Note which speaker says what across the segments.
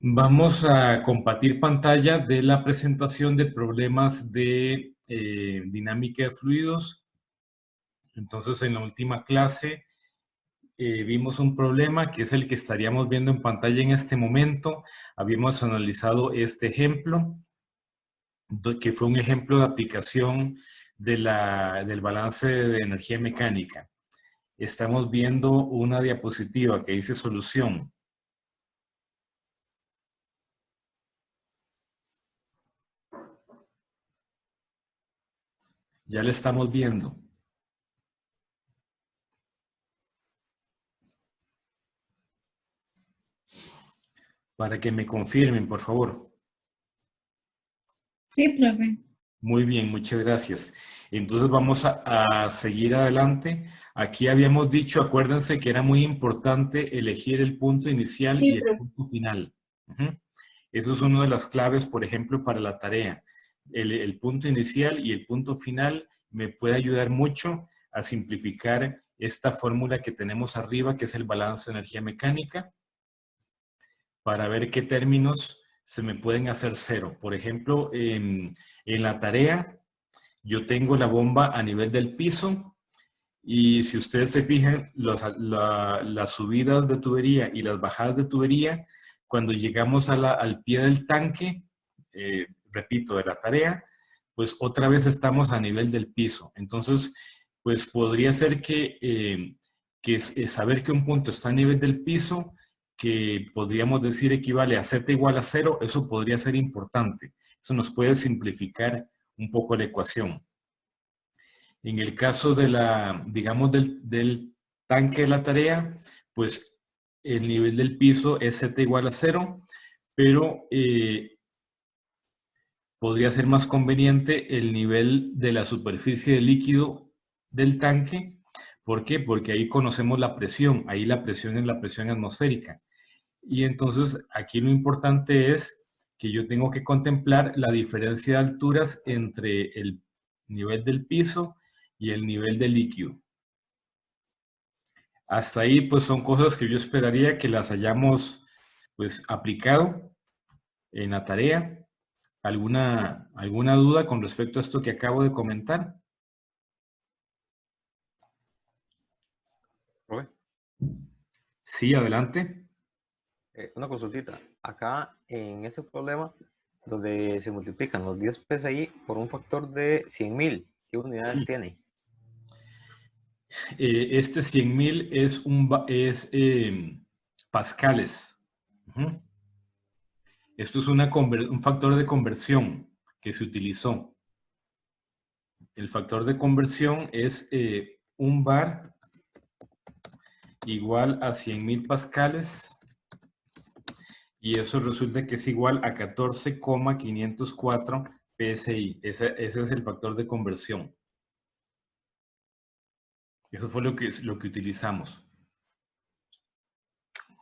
Speaker 1: Vamos a compartir pantalla de la presentación de problemas de dinámica de fluidos. Entonces, en la última clase vimos un problema que es el que estaríamos viendo en pantalla en este momento. Habíamos analizado este ejemplo, que fue un ejemplo de aplicación del balance de energía mecánica. Estamos viendo una diapositiva que dice solución. Ya la estamos viendo. Para que me confirmen, por favor.
Speaker 2: Sí, profe.
Speaker 1: Muy bien, muchas gracias. Entonces vamos a seguir adelante. Aquí habíamos dicho, acuérdense que era muy importante elegir el punto inicial y
Speaker 2: Sí,
Speaker 1: el
Speaker 2: profe.
Speaker 1: punto final. Ujú. Eso es una de las claves, por ejemplo, para la tarea. El punto inicial y el punto final me puede ayudar mucho a simplificar esta fórmula que tenemos arriba, que es el balance de energía mecánica, para ver qué términos se me pueden hacer cero. Por ejemplo, en la tarea, yo tengo la bomba a nivel del piso y si ustedes se fijan, las subidas de tubería y las bajadas de tubería, cuando llegamos al pie del tanque, repito, de la tarea, pues otra vez estamos a nivel del piso. Entonces, pues podría ser que saber que un punto está a nivel del piso, que podríamos decir equivale a z igual a cero, eso podría ser importante. Eso nos puede simplificar un poco la ecuación. En el caso de digamos, del tanque de la tarea, pues el nivel del piso es z igual a cero, pero podría ser más conveniente el nivel de la superficie de líquido del tanque. ¿Por qué? Porque ahí conocemos la presión, ahí la presión es la presión atmosférica. Y entonces aquí lo importante es que yo tengo que contemplar la diferencia de alturas entre el nivel del piso y el nivel del líquido. Hasta ahí pues son cosas que yo esperaría que las hayamos pues aplicado en la tarea. ¿Alguna duda con respecto a esto que acabo de comentar?
Speaker 3: Profe,
Speaker 1: Sí, adelante.
Speaker 3: una consultita. Acá en ese problema, donde se multiplican los 10 PSI por un factor de 100.000, ¿qué unidades tiene?
Speaker 1: Este 100.000 es pascales. Ujú. Esto es un factor de conversión que se utilizó. El factor de conversión es un bar igual a 100.000 pascales y eso resulta que es igual a 14,504 PSI. Ese es el factor de conversión. Eso fue lo que utilizamos.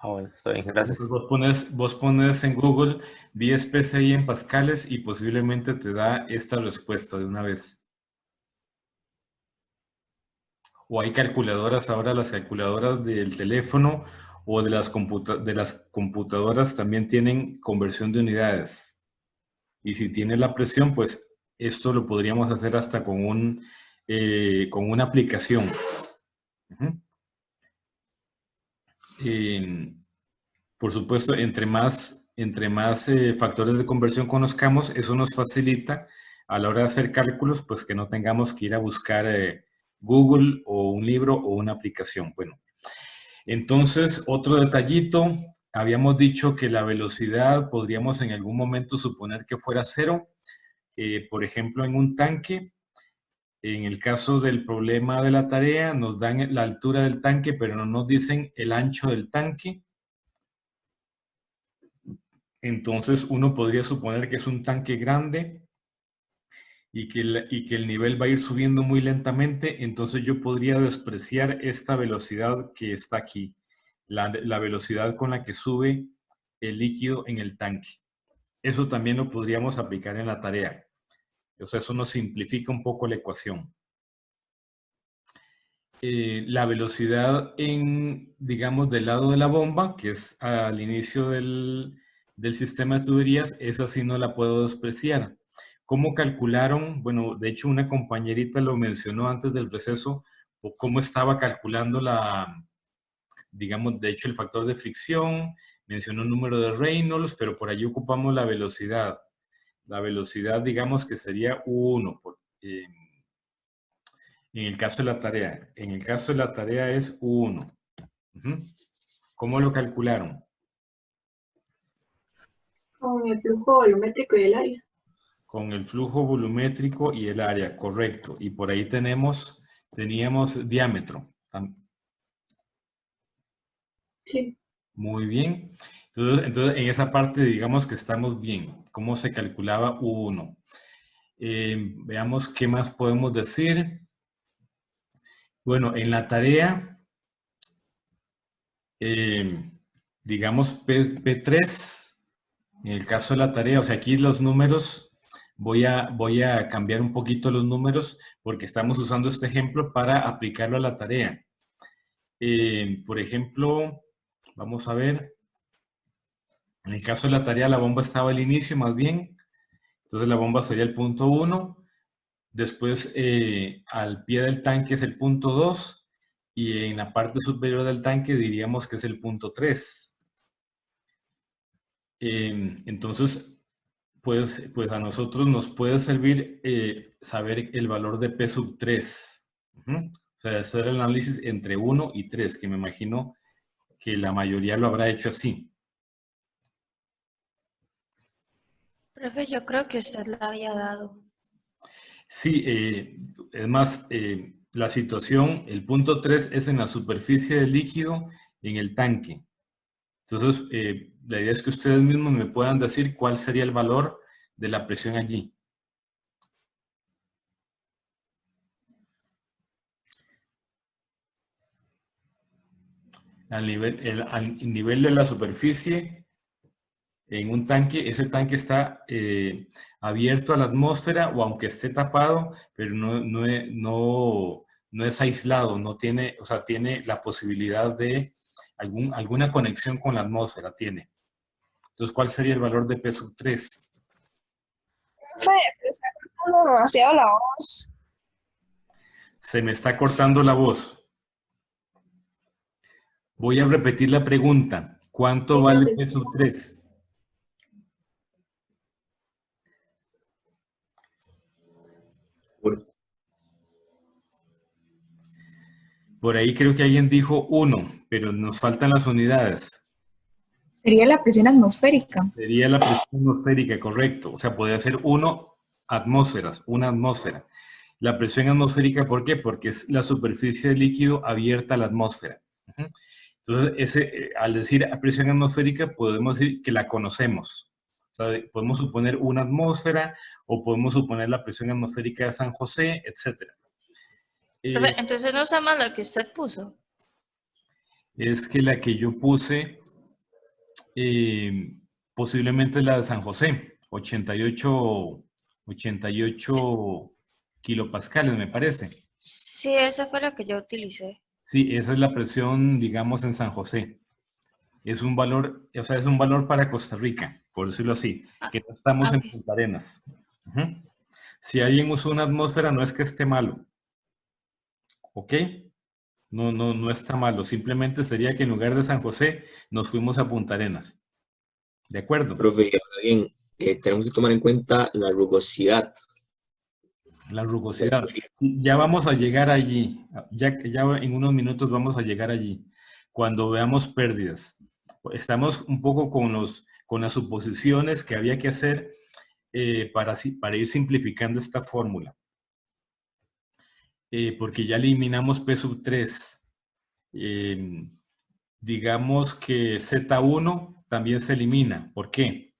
Speaker 3: Ah, bueno, está bien, gracias.
Speaker 1: Vos pones en Google 10 PSI en pascales y posiblemente te da esta respuesta de una vez. O hay calculadoras, ahora las calculadoras del teléfono o de las computadoras también tienen conversión de unidades. Y si tiene la presión, pues esto lo podríamos hacer hasta con una aplicación. Ujú. Por supuesto, entre más factores de conversión conozcamos, eso nos facilita a la hora de hacer cálculos, pues que no tengamos que ir a buscar Google o un libro o una aplicación. Bueno, entonces, otro detallito, habíamos dicho que la velocidad podríamos en algún momento suponer que fuera cero. Por ejemplo, en un tanque, en el caso del problema de la tarea, nos dan la altura del tanque, pero no nos dicen el ancho del tanque. Entonces uno podría suponer que es un tanque grande y que el nivel va a ir subiendo muy lentamente, entonces yo podría despreciar esta velocidad que está aquí, la velocidad con la que sube el líquido en el tanque. Eso también lo podríamos aplicar en la tarea. O sea, eso nos simplifica un poco la ecuación. La velocidad digamos, del lado de la bomba, que es al inicio del sistema de tuberías, esa sí no la puedo despreciar. ¿Cómo calcularon? Bueno, de hecho una compañerita lo mencionó antes del receso, o cómo estaba calculando digamos, de hecho el factor de fricción, mencionó un número de Reynolds, pero por allí ocupamos la velocidad. La velocidad, digamos que sería U1 en el caso de la tarea. En el caso de la tarea es U1. ¿Cómo lo calcularon?
Speaker 2: Con el flujo volumétrico y el área.
Speaker 1: Con el flujo volumétrico y el área, correcto. Y por ahí teníamos diámetro.
Speaker 2: Sí.
Speaker 1: Muy bien. Entonces, en esa parte digamos que estamos bien. ¿Cómo se calculaba U1? Veamos qué más podemos decir. Bueno, en la tarea, digamos P3, en el caso de la tarea, o sea, aquí los números, voy a cambiar un poquito los números porque estamos usando este ejemplo para aplicarlo a la tarea. Por ejemplo, vamos a ver, en el caso de la tarea la bomba estaba al inicio más bien, entonces la bomba sería el punto 1, después al pie del tanque es el punto 2 y en la parte superior del tanque diríamos que es el punto 3. Entonces, pues a nosotros nos puede servir saber el valor de P sub 3. O sea, hacer el análisis entre 1 y 3, que me imagino que la mayoría lo habrá hecho así.
Speaker 4: Profe, yo creo que usted la había dado.
Speaker 1: Sí, es más, la situación, el punto 3 es en la superficie del líquido en el tanque. Entonces, la idea es que ustedes mismos me puedan decir cuál sería el valor de la presión allí. Al nivel de la superficie en un tanque, ese tanque está abierto a la atmósfera o aunque esté tapado, pero no es aislado, no tiene, o sea, tiene la posibilidad de alguna conexión con la atmósfera, tiene. Entonces, ¿cuál sería el valor de P sub 3?
Speaker 5: Pero está cortando demasiado la voz.
Speaker 1: Se me está cortando la voz. Voy a repetir la pregunta. ¿Cuánto
Speaker 2: Sí,
Speaker 1: vale
Speaker 2: profe,
Speaker 1: P
Speaker 2: sí.
Speaker 1: sub 3? Por ahí creo que alguien dijo 1, pero nos faltan las unidades.
Speaker 6: Sería la presión atmosférica.
Speaker 1: Sería la presión atmosférica, correcto. O sea, podría ser 1 atmósferas, una atmósfera. La presión atmosférica, ¿por qué? Porque es la superficie del líquido abierta a la atmósfera. Entonces, al decir presión atmosférica, podemos decir que la conocemos. O sea, podemos suponer una atmósfera o podemos suponer la presión atmosférica de San José, etc.
Speaker 4: Profe, entonces no usamos lo que usted puso.
Speaker 1: Es que la que yo puse posiblemente es la de San José, 88 kilopascales, me parece.
Speaker 4: Sí, esa fue la que yo utilicé.
Speaker 1: Sí, esa es la presión, digamos, en San José. Es un valor, o sea, es un valor para Costa Rica, por decirlo así, que no estamos en
Speaker 4: Ok.
Speaker 1: Punta Arenas. Si alguien usa una atmósfera, no es que esté malo. ¿Ok? No está malo. Simplemente sería que en lugar de San José, nos fuimos a Punta Arenas. ¿De acuerdo?
Speaker 7: Profe, ahora bien, tenemos que tomar en cuenta la rugosidad.
Speaker 1: La rugosidad. Sí, ya vamos a llegar allí. Ya en unos minutos vamos a llegar allí. Cuando veamos pérdidas. Estamos un poco con las suposiciones que había que hacer para ir simplificando esta fórmula. Porque ya eliminamos P sub 3. Digamos que Z1 también se elimina. ¿Por qué?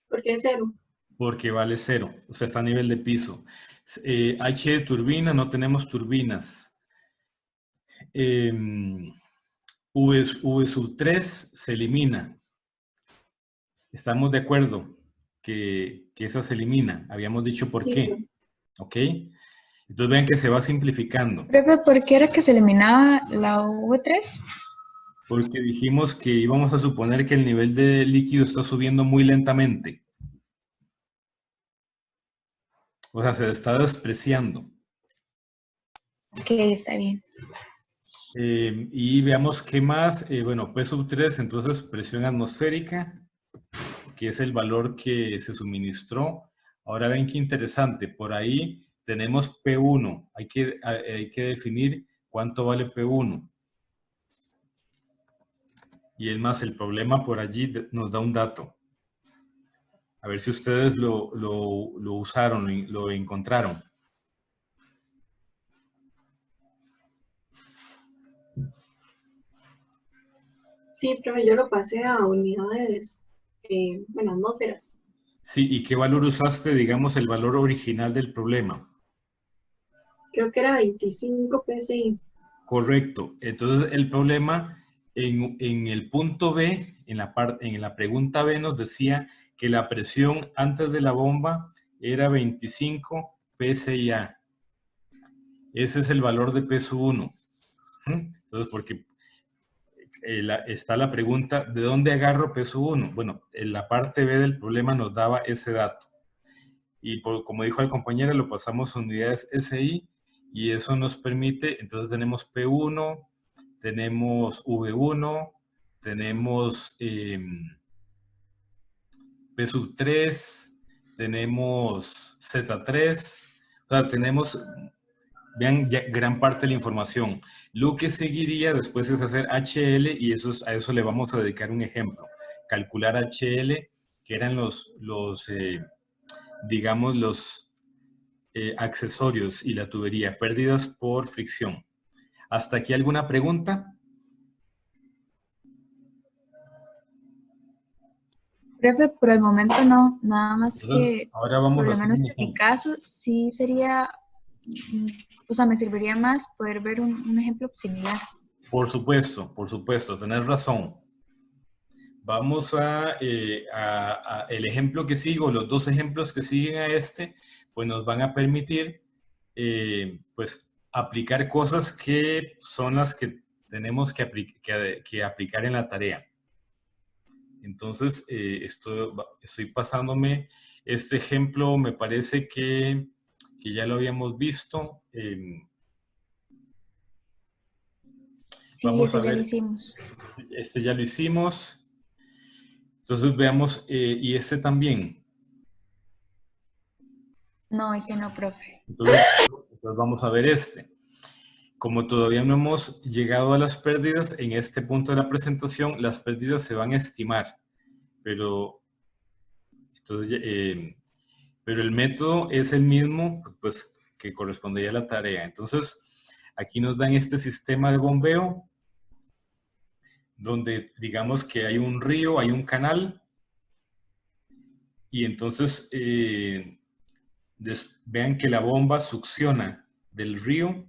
Speaker 2: Porque es 0.
Speaker 1: Porque vale 0, o sea, está a nivel de piso. H de turbina, no tenemos turbinas. V sub 3 se elimina. Estamos de acuerdo que esa se elimina. Habíamos dicho por
Speaker 2: Sí,
Speaker 1: qué.
Speaker 2: profe.
Speaker 1: ¿Ok? Entonces vean que se va simplificando,
Speaker 6: Profe, ¿por qué era que se eliminaba la V3?
Speaker 1: porque dijimos que íbamos a suponer que el nivel de líquido está subiendo muy lentamente. O sea, se está despreciando.
Speaker 6: Ok, está bien.
Speaker 1: Y veamos qué más. Bueno, P3, entonces presión atmosférica, que es el valor que se suministró. Ahora ven qué interesante. Por ahí tenemos P1. Hay que definir cuánto vale P1. Y el problema por allí nos da un dato. A ver si ustedes lo usaron, lo encontraron.
Speaker 2: Sí, profe, yo lo pasé a unidades, bueno, atmósferas.
Speaker 1: Sí, ¿y qué valor usaste, digamos, el valor original del problema?
Speaker 2: Creo que era 25 PSI.
Speaker 1: Correcto. Entonces, el problema en el punto B, en la pregunta B nos decía que la presión antes de la bomba era 25 PSI. Ese es el valor de peso 1. Entonces, porque está la pregunta, ¿de dónde agarro peso 1? Bueno, en la parte B del problema nos daba ese dato. Y como dijo el compañero, lo pasamos a unidades SI y eso nos permite, entonces tenemos P1, tenemos V1, tenemos P3, tenemos Z3, o sea, tenemos, vean, ya gran parte de la información. Lo que seguiría después es hacer HL y a eso le vamos a dedicar un ejemplo. Calcular HL, que eran digamos, los accesorios y la tubería, pérdidas por fricción. ¿Hasta aquí alguna pregunta?
Speaker 6: Profe, por el momento no, nada más
Speaker 1: Entonces,
Speaker 6: que,
Speaker 1: ahora vamos
Speaker 6: por
Speaker 1: a
Speaker 6: lo
Speaker 1: hacer
Speaker 6: menos
Speaker 1: un
Speaker 6: en mi
Speaker 1: ejemplo.
Speaker 6: caso, sí sería, o sea, me serviría más poder ver un ejemplo similar.
Speaker 1: Por supuesto, tenés razón. Vamos el ejemplo que sigo, los dos ejemplos que siguen a este, pues nos van a permitir, pues, aplicar cosas que son las que tenemos que aplicar en la tarea. Entonces, estoy pasándome este ejemplo, me parece que ya lo habíamos visto.
Speaker 6: Sí,
Speaker 1: Vamos a
Speaker 6: ese ya lo
Speaker 1: ver,
Speaker 6: hicimos.
Speaker 1: este ya lo hicimos. Entonces veamos, y este también.
Speaker 6: No, ese no, profe.
Speaker 1: Entonces vamos a ver este. Como todavía no hemos llegado a las pérdidas, en este punto de la presentación, las pérdidas se van a estimar. Pero, entonces, pero el método es el mismo, pues, que correspondería a la tarea. Entonces, aquí nos dan este sistema de bombeo, donde digamos que hay un río, hay un canal, y entonces vean que la bomba succiona del río.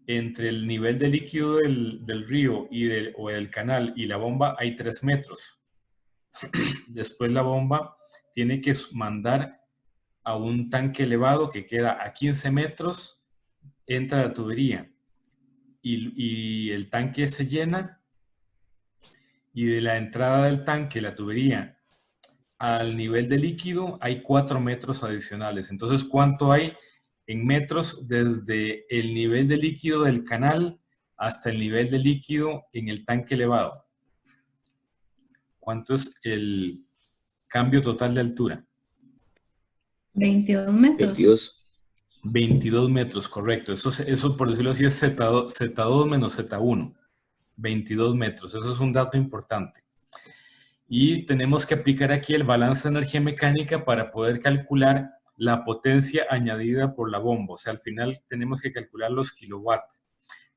Speaker 1: Entre el nivel de líquido del río o del canal y la bomba hay 3 metros. Después la bomba tiene que mandar a un tanque elevado que queda a 15 metros, entra la tubería y el tanque se llena y de la entrada del tanque, la tubería, al nivel de líquido hay 4 metros adicionales. Entonces, ¿cuánto hay en metros desde el nivel de líquido del canal hasta el nivel de líquido en el tanque elevado? ¿Cuánto es el cambio total de altura?
Speaker 6: 22 metros.
Speaker 7: 22.
Speaker 1: 22 metros, correcto. Eso por decirlo así, es Z2 menos Z1. 22 metros. Eso es un dato importante. Y tenemos que aplicar aquí el balance de energía mecánica para poder calcular la potencia añadida por la bomba. O sea, al final tenemos que calcular los kilowatts.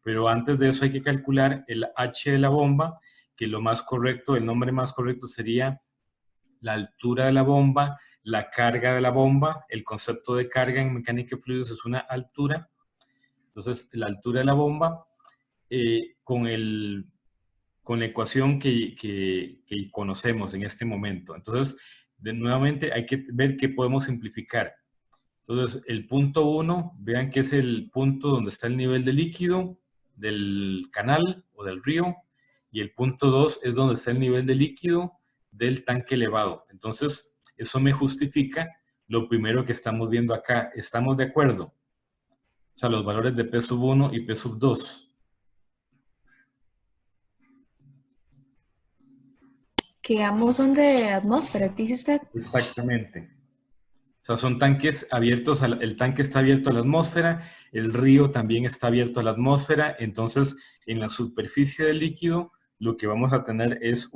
Speaker 1: Pero antes de eso hay que calcular el H de la bomba, que lo más correcto, el nombre más correcto sería la altura de la bomba, la carga de la bomba. El concepto de carga en mecánica de fluidos es una altura. Entonces, la altura de la bomba con la ecuación que conocemos en este momento. Entonces, nuevamente hay que ver qué podemos simplificar. Entonces, el punto 1, vean que es el punto donde está el nivel de líquido del canal o del río, y el punto 2 es donde está el nivel de líquido del tanque elevado. Entonces, eso me justifica lo primero que estamos viendo acá. ¿Estamos de acuerdo? O sea, los valores de P1 y P2.
Speaker 6: Que ambos son de atmósfera, dice usted.
Speaker 1: Exactamente. O sea, son tanques abiertos, el tanque está abierto a la atmósfera, el río también está abierto a la atmósfera, entonces en la superficie del líquido lo que vamos a tener es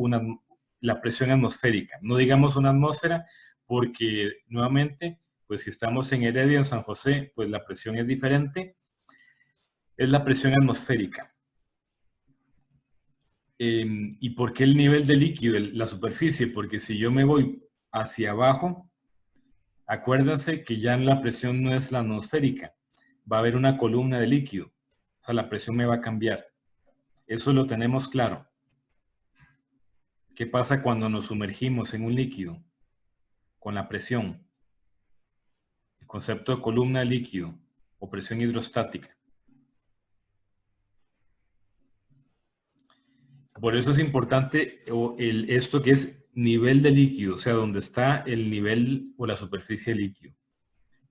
Speaker 1: la presión atmosférica. No digamos una atmósfera porque nuevamente, pues si estamos en Heredia, en San José, pues la presión es diferente. Es la presión atmosférica. ¿Y por qué el nivel de líquido, la superficie? Porque si yo me voy hacia abajo, acuérdense que ya la presión no es la atmosférica. Va a haber una columna de líquido. O sea, la presión me va a cambiar. Eso lo tenemos claro. ¿Qué pasa cuando nos sumergimos en un líquido? Con la presión. El concepto de columna de líquido o presión hidrostática. Por eso es importante esto que es nivel de líquido, o sea, donde está el nivel o la superficie de líquido.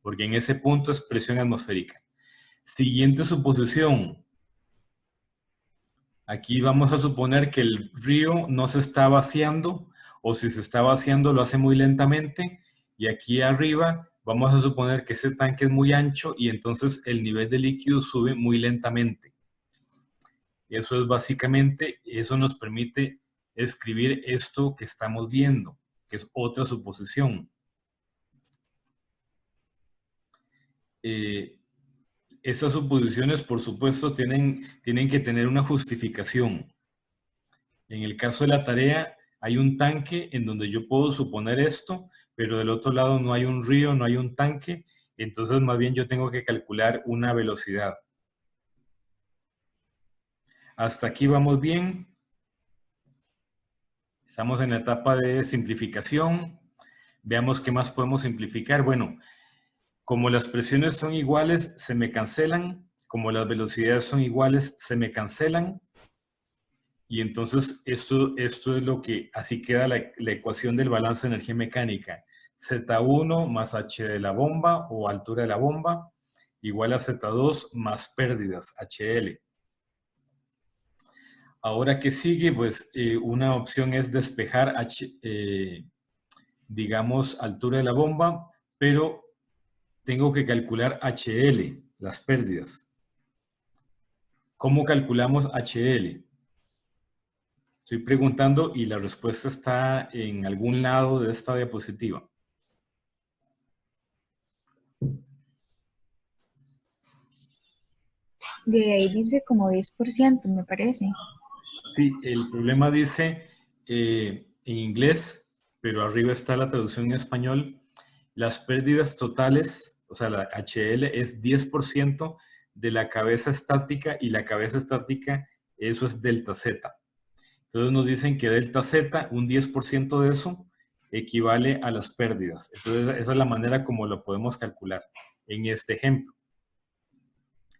Speaker 1: Porque en ese punto es presión atmosférica. Siguiente suposición. Aquí vamos a suponer que el río no se está vaciando, o si se está vaciando lo hace muy lentamente, y aquí arriba vamos a suponer que ese tanque es muy ancho y entonces el nivel de líquido sube muy lentamente. Eso es básicamente, eso nos permite escribir esto que estamos viendo, que es otra suposición. Esas suposiciones, por supuesto, tienen que tener una justificación. En el caso de la tarea, hay un tanque en donde yo puedo suponer esto, pero del otro lado no hay un río, no hay un tanque, entonces más bien yo tengo que calcular una velocidad. Hasta aquí vamos bien. Estamos en la etapa de simplificación. Veamos qué más podemos simplificar. Bueno, como las presiones son iguales, se me cancelan. Como las velocidades son iguales, se me cancelan. Y entonces esto es lo que, así queda la ecuación del balance de energía mecánica. Z1 más H de la bomba o altura de la bomba igual a Z2 más pérdidas, HL. Ahora, ¿qué sigue? Pues una opción es despejar, digamos, altura de la bomba, pero tengo que calcular HL, las pérdidas. ¿Cómo calculamos HL? Estoy preguntando y la respuesta está en algún lado de esta diapositiva.
Speaker 6: De ahí dice como 10%, me parece.
Speaker 1: Sí, el problema dice en inglés, pero arriba está la traducción en español. Las pérdidas totales, o sea, la HL es 10% de la cabeza estática y la cabeza estática, eso es delta Z. Entonces nos dicen que delta Z, un 10% de eso, equivale a las pérdidas. Entonces esa es la manera como lo podemos calcular en este ejemplo.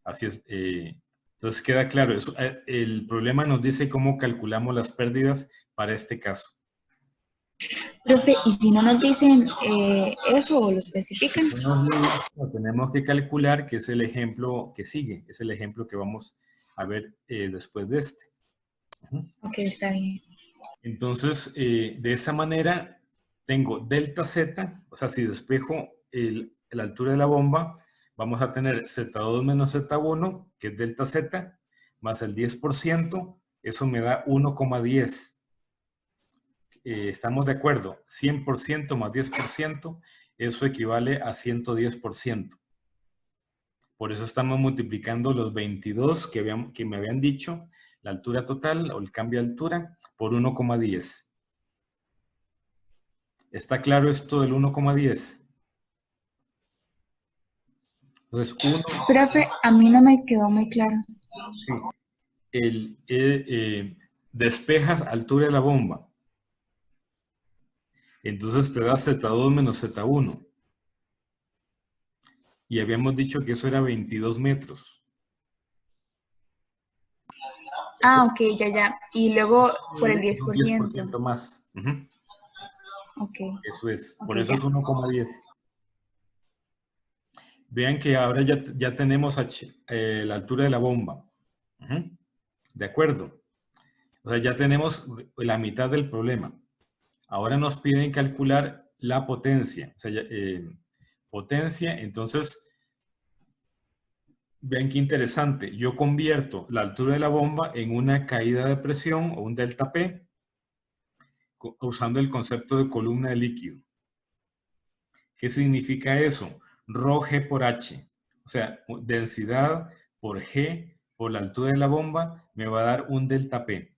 Speaker 1: Así es. Entonces queda claro, el problema nos dice cómo calculamos las pérdidas para este caso.
Speaker 6: Profe, ¿y si no nos dicen eso o lo especifican?
Speaker 1: Lo tenemos que calcular, que es el ejemplo que sigue, es el ejemplo que vamos a ver después de este.
Speaker 6: Ok, está bien.
Speaker 1: Entonces, de esa manera, tengo delta Z, o sea, si despejo la altura de la bomba, vamos a tener Z2 menos Z1, que es delta Z, más el 10%, eso me da 1,10. ¿Estamos de acuerdo? 100% más 10%, eso equivale a 110%. Por eso estamos multiplicando los 22 que me habían dicho, la altura total o el cambio de altura, por 1,10. ¿Está claro esto del 1,10? Entonces,
Speaker 6: Profe, a mí no me quedó muy claro.
Speaker 1: Sí. Despejas altura de la bomba. Entonces te da Z2 menos Z1. Y habíamos dicho que eso era 22 metros.
Speaker 6: Ah, ok, ya. Y luego por el
Speaker 1: Un
Speaker 6: 10%.
Speaker 1: 10% más. Ujú.
Speaker 6: Ok,
Speaker 1: Eso es.
Speaker 6: ok,
Speaker 1: Por eso
Speaker 6: ya.
Speaker 1: es 1,10. Vean que ahora ya tenemos la altura de la bomba. Ujú. De acuerdo. O sea, ya tenemos la mitad del problema. Ahora nos piden calcular la potencia. O sea, potencia, entonces, vean qué interesante. Yo convierto la altura de la bomba en una caída de presión o un delta P usando el concepto de columna de líquido. ¿Qué significa eso? Rho G por H. O sea, densidad por G por la altura de la bomba me va a dar un delta P.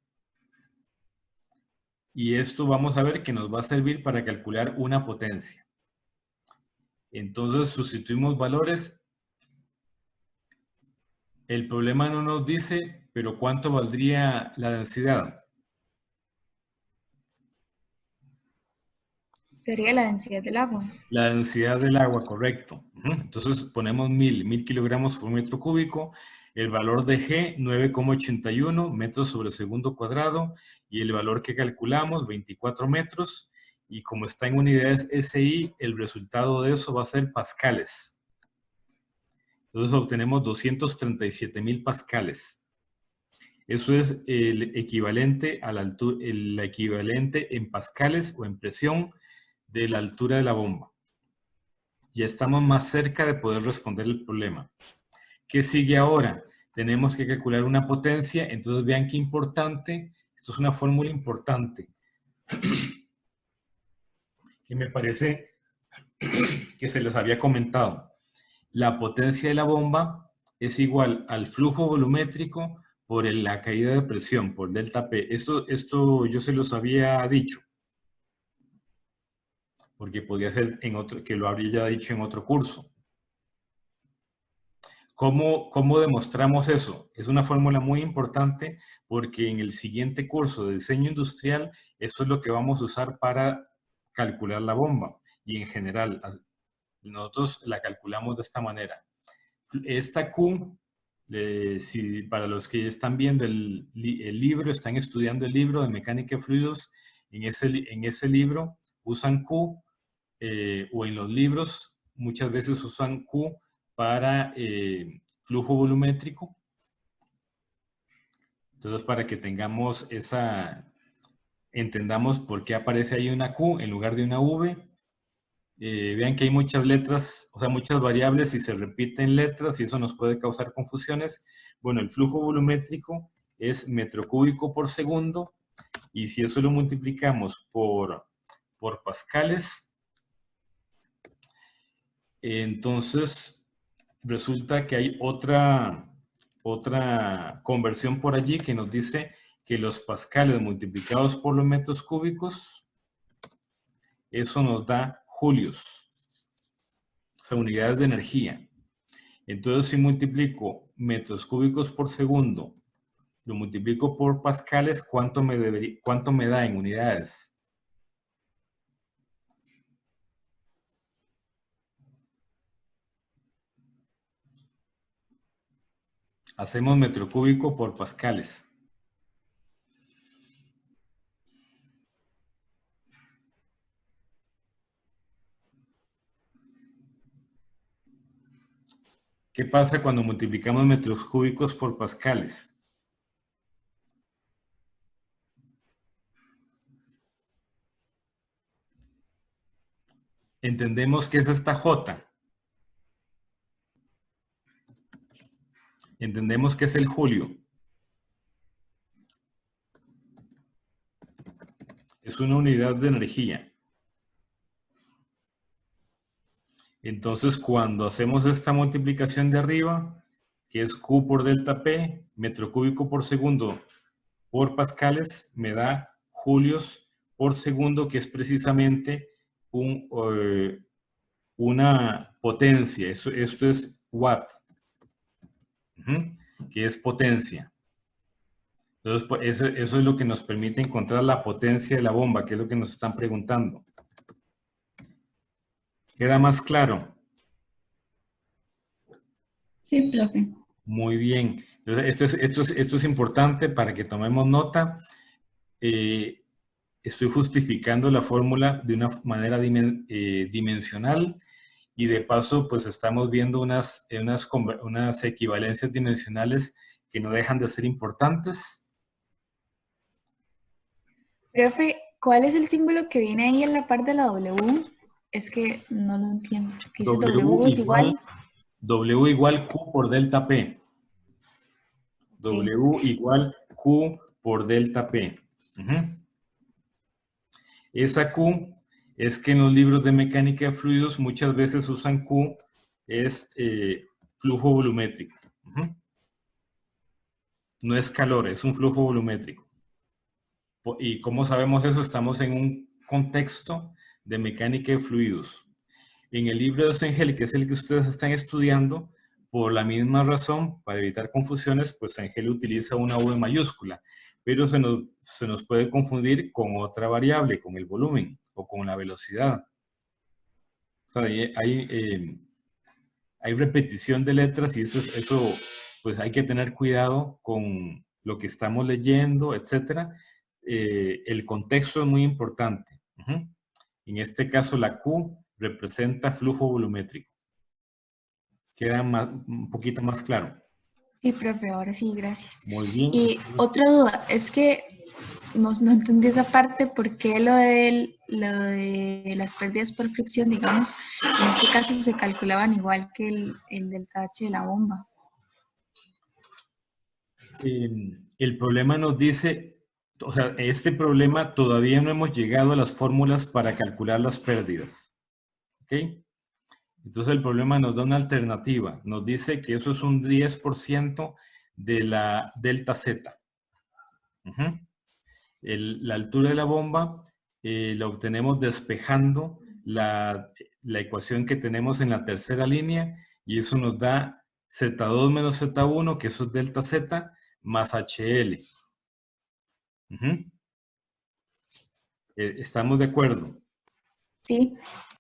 Speaker 1: Y esto vamos a ver que nos va a servir para calcular una potencia. Entonces sustituimos valores. El problema no nos dice, pero ¿cuánto valdría la densidad?
Speaker 6: Sería la densidad del agua.
Speaker 1: La densidad del agua, correcto. Entonces ponemos 1000 kilogramos por metro cúbico. El valor de G, 9,81 metros sobre segundo cuadrado. Y el valor que calculamos, 24 metros. Y como está en unidades SI, el resultado de eso va a ser pascales. Entonces obtenemos 237,000 pascales. Eso es el equivalente a la altura, el equivalente en pascales o en presión de la altura de la bomba. Ya estamos más cerca de poder responder el problema. ¿Qué sigue ahora? Tenemos que calcular una potencia. Entonces vean qué importante. Esto es una fórmula importante que me parece que se les había comentado. La potencia de la bomba es igual al flujo volumétrico por la caída de presión, por delta P. Esto yo se los había dicho, porque podría ser que lo habría ya dicho en otro curso. ¿Cómo demostramos eso? Es una fórmula muy importante porque en el siguiente curso de diseño industrial, eso es lo que vamos a usar para calcular la bomba. Y en general, nosotros la calculamos de esta manera. Esta Q, para los que están viendo el libro, están estudiando el libro de mecánica de fluidos, en ese libro usan Q, o en los libros muchas veces usan Q para flujo volumétrico. Entonces, para que tengamos entendamos por qué aparece ahí una Q en lugar de una V. Vean que hay muchas letras, o sea, muchas variables y se repiten letras y eso nos puede causar confusiones. Bueno, el flujo volumétrico es metro cúbico por segundo y si eso lo multiplicamos por pascales, entonces resulta que hay otra conversión por allí que nos dice que los pascales multiplicados por los metros cúbicos, eso nos da julios, o sea, unidades de energía. Entonces, si multiplico metros cúbicos por segundo, lo multiplico por pascales, ¿cuánto me da en unidades? Hacemos metro cúbico por pascales. ¿Qué pasa cuando multiplicamos metros cúbicos por pascales? Entendemos que es esta J. Entendemos que es el julio. Es una unidad de energía. Entonces, cuando hacemos esta multiplicación de arriba, que es Q por delta P, metro cúbico por segundo por pascales, me da julios por segundo, que es precisamente una potencia. Esto es watt, que es potencia. Entonces, pues, eso es lo que nos permite encontrar la potencia de la bomba, que es lo que nos están preguntando. ¿Queda más claro?
Speaker 6: Sí, profe.
Speaker 1: Muy bien. Entonces, esto es importante para que tomemos nota. Estoy justificando la fórmula de una manera dimensional y de paso pues estamos viendo unas equivalencias dimensionales que no dejan de ser importantes.
Speaker 6: Profe, ¿cuál es el símbolo que viene ahí en la parte de la W? Es que no lo entiendo. ¿Qué dice W es igual?
Speaker 1: W igual Q por delta P. W igual Q por delta P. Esa Q es que en los libros de mecánica de fluidos muchas veces usan Q, es flujo volumétrico. No es calor, es un flujo volumétrico. ¿Y cómo sabemos eso? Estamos en un contexto de mecánica de fluidos. En el libro de Sengel, que es el que ustedes están estudiando, por la misma razón, para evitar confusiones, pues Sengel utiliza una V mayúscula, pero se nos puede confundir con otra variable, con el volumen o con la velocidad. O sea, hay repetición de letras y eso pues hay que tener cuidado con lo que estamos leyendo, etc. El contexto es muy importante. En este caso, la Q representa flujo volumétrico. Queda un poquito más claro.
Speaker 6: Sí, profe, ahora sí, gracias.
Speaker 1: Muy bien.
Speaker 6: Y otra duda, es que no entendí esa parte, ¿por qué lo de las pérdidas por fricción, digamos, en este caso se calculaban igual que el delta H de la bomba?
Speaker 1: El problema nos dice, o sea, este problema todavía no hemos llegado a las fórmulas para calcular las pérdidas. ¿Ok? Entonces el problema nos da una alternativa. Nos dice que eso es un 10% de la delta Z. La altura de la bomba la obtenemos despejando la ecuación que tenemos en la tercera línea y eso nos da Z2 menos Z1, que eso es delta Z, más HL. ¿Estamos de acuerdo?
Speaker 6: Sí.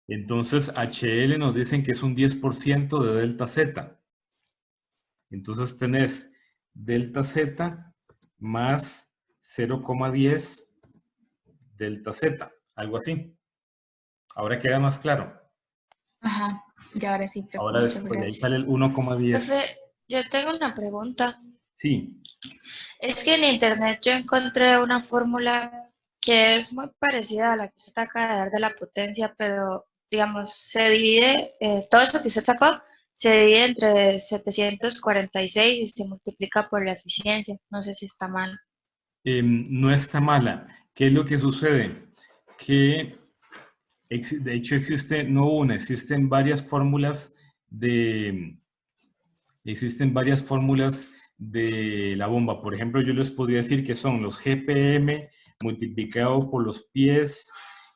Speaker 1: Entonces, HL nos dicen que es un 10% de delta Z. Entonces, tenés delta Z más 0,10 delta Z, algo así. Ahora queda más claro.
Speaker 6: Ajá, ya ahora sí, profe.
Speaker 1: Ahora después de ahí sale el 1,10.
Speaker 4: Profe, yo tengo una pregunta.
Speaker 1: Sí.
Speaker 4: Es que en internet yo encontré una fórmula que es muy parecida a la que usted acaba de dar de la potencia, pero digamos, se divide, todo eso que usted sacó, se divide entre 746 y se multiplica por la eficiencia. No sé si está mal.
Speaker 1: No está mala. ¿Qué es lo que sucede? Que de hecho existen varias fórmulas de la bomba. Por ejemplo, yo les podría decir que son los GPM multiplicado por los pies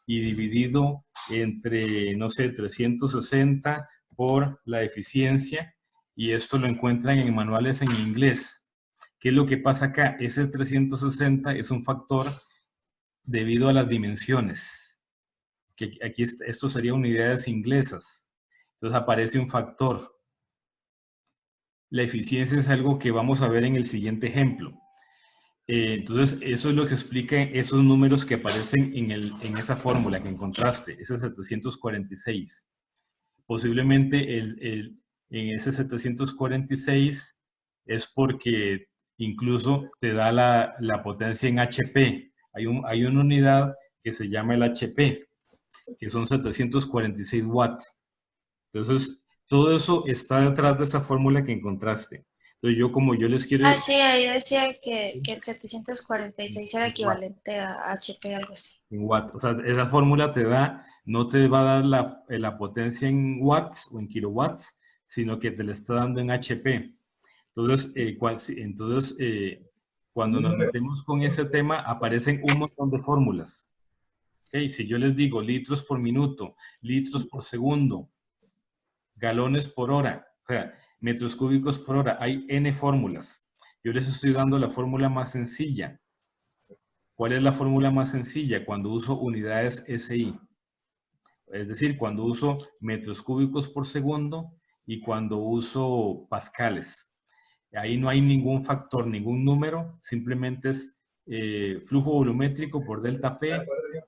Speaker 1: y dividido entre, no sé, 360 por la eficiencia, y esto lo encuentran en manuales en inglés. ¿Qué es lo que pasa acá? Ese 360 es un factor debido a las dimensiones. Que aquí esto sería unidades inglesas. Entonces aparece un factor. La eficiencia es algo que vamos a ver en el siguiente ejemplo. Entonces, eso es lo que explica esos números que aparecen en esa fórmula que encontraste, ese 746. Posiblemente en ese 746 es porque incluso te da la potencia en HP. Hay una unidad que se llama el HP, que son 746 watts. Entonces, todo eso está detrás de esa fórmula que encontraste. Entonces, como yo les quiero...
Speaker 4: Ah, sí, ahí decía que el 746 era equivalente a HP, algo así.
Speaker 1: En watts. O sea, esa fórmula no te va a dar la potencia en watts o en kilowatts, sino que te la está dando en HP. Entonces, cuando nos metemos con ese tema, aparecen un montón de fórmulas. ¿Okay? Si yo les digo litros por minuto, litros por segundo, galones por hora, o sea, metros cúbicos por hora, hay N fórmulas. Yo les estoy dando la fórmula más sencilla. ¿Cuál es la fórmula más sencilla? Cuando uso unidades SI. Es decir, cuando uso metros cúbicos por segundo y cuando uso pascales. Ahí no hay ningún factor, ningún número, simplemente es flujo volumétrico por delta P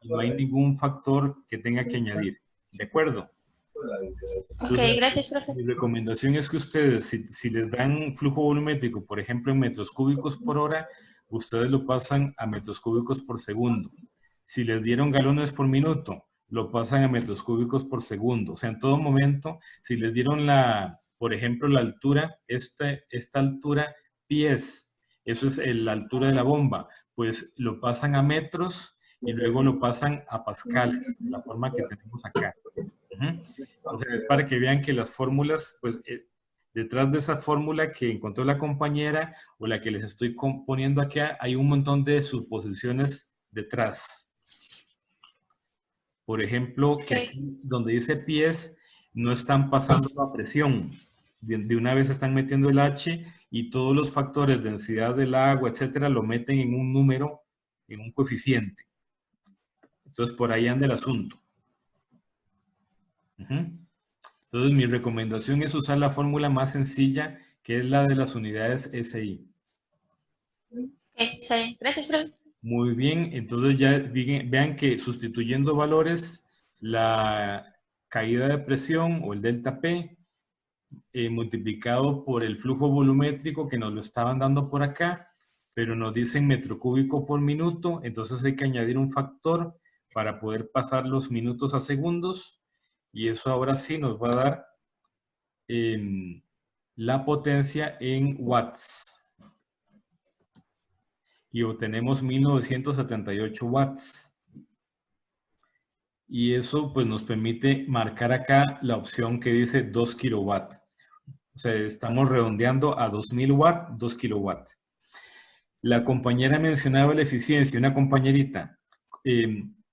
Speaker 1: y no hay ningún factor que tenga que añadir. ¿De acuerdo?
Speaker 4: Ok, gracias, profe.
Speaker 1: Mi recomendación es que ustedes, si les dan flujo volumétrico, por ejemplo, en metros cúbicos por hora, ustedes lo pasan a metros cúbicos por segundo. Si les dieron galones por minuto, lo pasan a metros cúbicos por segundo. O sea, en todo momento, si les dieron por ejemplo, la altura, esta altura, pies, eso es la altura de la bomba, pues lo pasan a metros y luego lo pasan a pascales, de la forma que tenemos acá. O sea, es para que vean que las fórmulas, pues detrás de esa fórmula que encontró la compañera o la que les estoy poniendo acá, hay un montón de suposiciones detrás. Por ejemplo, que aquí donde dice pies, no están pasando la presión. De una vez están metiendo el H y todos los factores, densidad del agua, etcétera, lo meten en un número, en un coeficiente. Entonces, por ahí anda el asunto. Entonces, mi recomendación es usar la fórmula más sencilla, que es la de las unidades SI.
Speaker 4: Sí. Gracias, profe.
Speaker 1: Muy bien, entonces ya vean que sustituyendo valores, la caída de presión o el delta P multiplicado por el flujo volumétrico que nos lo estaban dando por acá, pero nos dicen metro cúbico por minuto, entonces hay que añadir un factor para poder pasar los minutos a segundos. Y eso ahora sí nos va a dar la potencia en watts. Y obtenemos 1978 watts. Y eso pues nos permite marcar acá la opción que dice 2 kilowatts. O sea, estamos redondeando a 2000 watts, 2 kilowatts. La compañera mencionaba la eficiencia, una compañerita.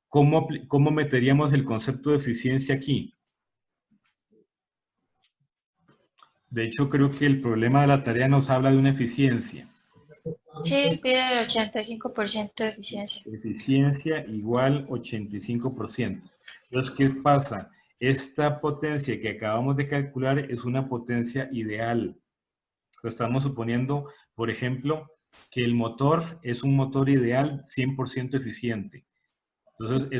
Speaker 1: ¿Cómo meteríamos el concepto de eficiencia aquí? De hecho, creo que el problema de la tarea nos habla de una eficiencia.
Speaker 4: Sí, pide el 85% de eficiencia.
Speaker 1: Eficiencia igual 85%. Entonces, ¿qué pasa? Esta potencia que acabamos de calcular es una potencia ideal. Lo estamos suponiendo, por ejemplo, que el motor es un motor ideal 100% eficiente. Entonces,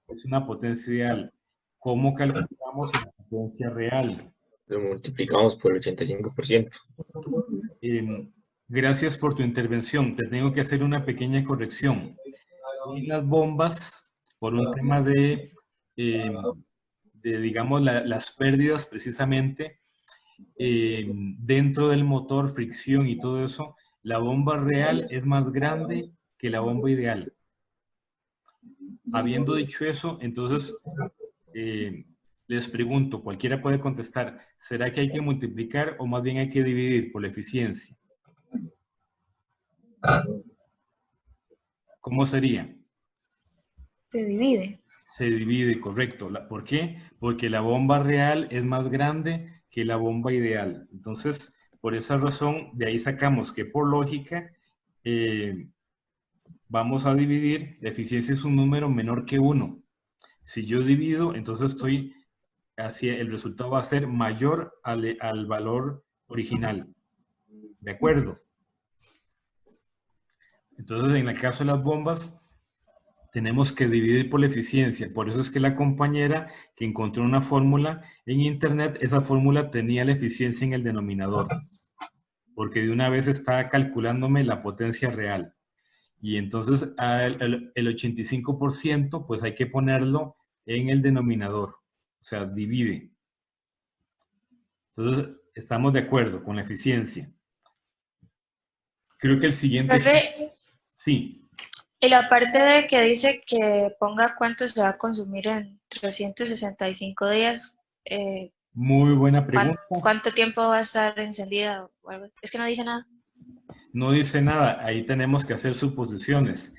Speaker 1: es una potencia ideal. ¿Cómo calculamos la potencia real?
Speaker 7: Lo multiplicamos por el 85%.
Speaker 1: Gracias por tu intervención. Te tengo que hacer una pequeña corrección. En las bombas, por un tema de digamos, las pérdidas precisamente, dentro del motor, fricción y todo eso, la bomba real es más grande que la bomba ideal. Habiendo dicho eso, entonces, les pregunto, cualquiera puede contestar, ¿será que hay que multiplicar o más bien hay que dividir por la eficiencia? ¿Cómo sería?
Speaker 6: Se divide.
Speaker 1: Se divide, correcto. ¿Por qué? Porque la bomba real es más grande que la bomba ideal. Entonces, por esa razón, de ahí sacamos que por lógica vamos a dividir, la eficiencia es un número menor que 1. Si yo divido, entonces el resultado va a ser mayor al valor original. ¿De acuerdo? Entonces, en el caso de las bombas, tenemos que dividir por la eficiencia. Por eso es que la compañera que encontró una fórmula en internet, esa fórmula tenía la eficiencia en el denominador. Porque de una vez está calculándome la potencia real. Y entonces el 85% pues hay que ponerlo en el denominador. O sea, divide. Entonces, estamos de acuerdo con la eficiencia. Creo que el siguiente...
Speaker 4: Profe,
Speaker 1: sí.
Speaker 4: y la parte de que dice que ponga cuánto se va a consumir en 365 días,
Speaker 1: Muy buena pregunta.
Speaker 4: ¿cuánto tiempo va a estar encendida? Es que no dice nada.
Speaker 1: No dice nada. Ahí tenemos que hacer suposiciones.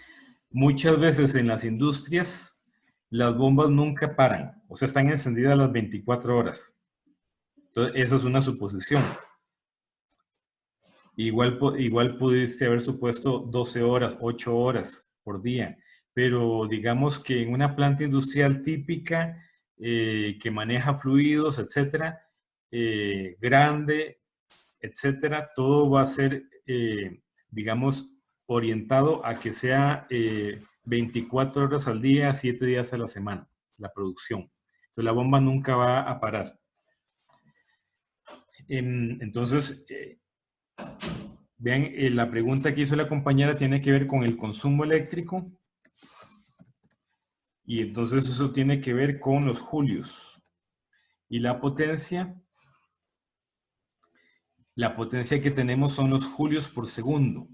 Speaker 1: Muchas veces en las industrias, las bombas nunca paran. O sea, están encendidas las 24 horas. Entonces, esa es una suposición. Igual pudiste haber supuesto 12 horas, 8 horas por día. Pero digamos que en una planta industrial típica que maneja fluidos, etcétera, grande, etcétera, todo va a ser, digamos, orientado a que sea 24 horas al día, 7 días a la semana, la producción. Entonces la bomba nunca va a parar. Entonces, vean, la pregunta que hizo la compañera tiene que ver con el consumo eléctrico. Y entonces eso tiene que ver con los julios. Y la potencia que tenemos son los julios por segundo.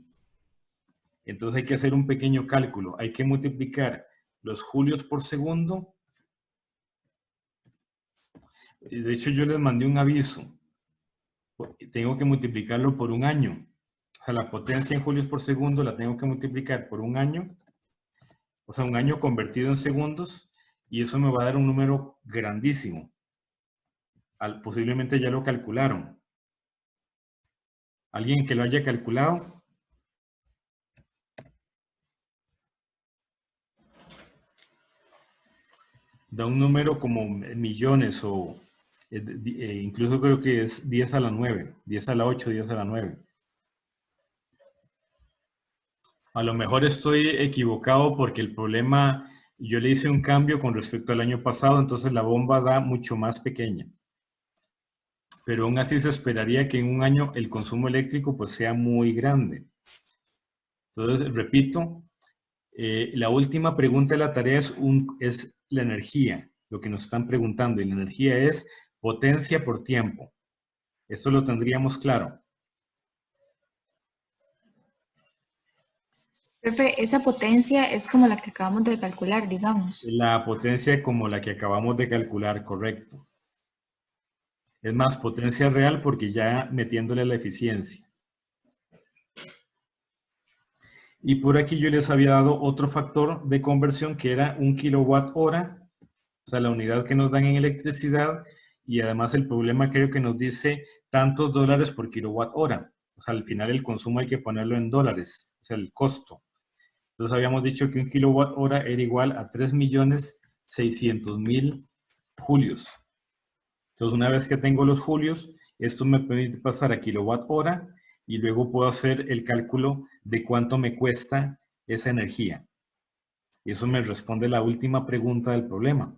Speaker 1: Entonces hay que hacer un pequeño cálculo. Hay que multiplicar los julios por segundo. De hecho, yo les mandé un aviso. Tengo que multiplicarlo por un año. O sea, la potencia en julios por segundo la tengo que multiplicar por un año. O sea, un año convertido en segundos. Y eso me va a dar un número grandísimo. Posiblemente ya lo calcularon. ¿Alguien que lo haya calculado? Da un número como millones o incluso creo que es 10 a la 9, 10 a la 8, 10 a la 9. A lo mejor estoy equivocado porque el problema, yo le hice un cambio con respecto al año pasado, entonces la bomba da mucho más pequeña. Pero aún así se esperaría que en un año el consumo eléctrico pues sea muy grande. Entonces, repito, la última pregunta de la tarea es la energía, lo que nos están preguntando. Y la energía es potencia por tiempo. Esto lo tendríamos claro.
Speaker 6: Profe, esa potencia es como la que acabamos de calcular, digamos.
Speaker 1: La potencia como la que acabamos de calcular, correcto. Es más, potencia real porque ya metiéndole la eficiencia. Y por aquí yo les había dado otro factor de conversión que era 1 kilowatt hora, o sea, la unidad que nos dan en electricidad, y además el problema creo que nos dice tantos dólares por kilowatt hora. O sea, al final el consumo hay que ponerlo en dólares, o sea, el costo. Entonces habíamos dicho que 1 kilowatt hora era igual a 3.600.000 julios. Entonces una vez que tengo los julios, esto me permite pasar a kilowatt hora y luego puedo hacer el cálculo de cuánto me cuesta esa energía. Y eso me responde la última pregunta del problema.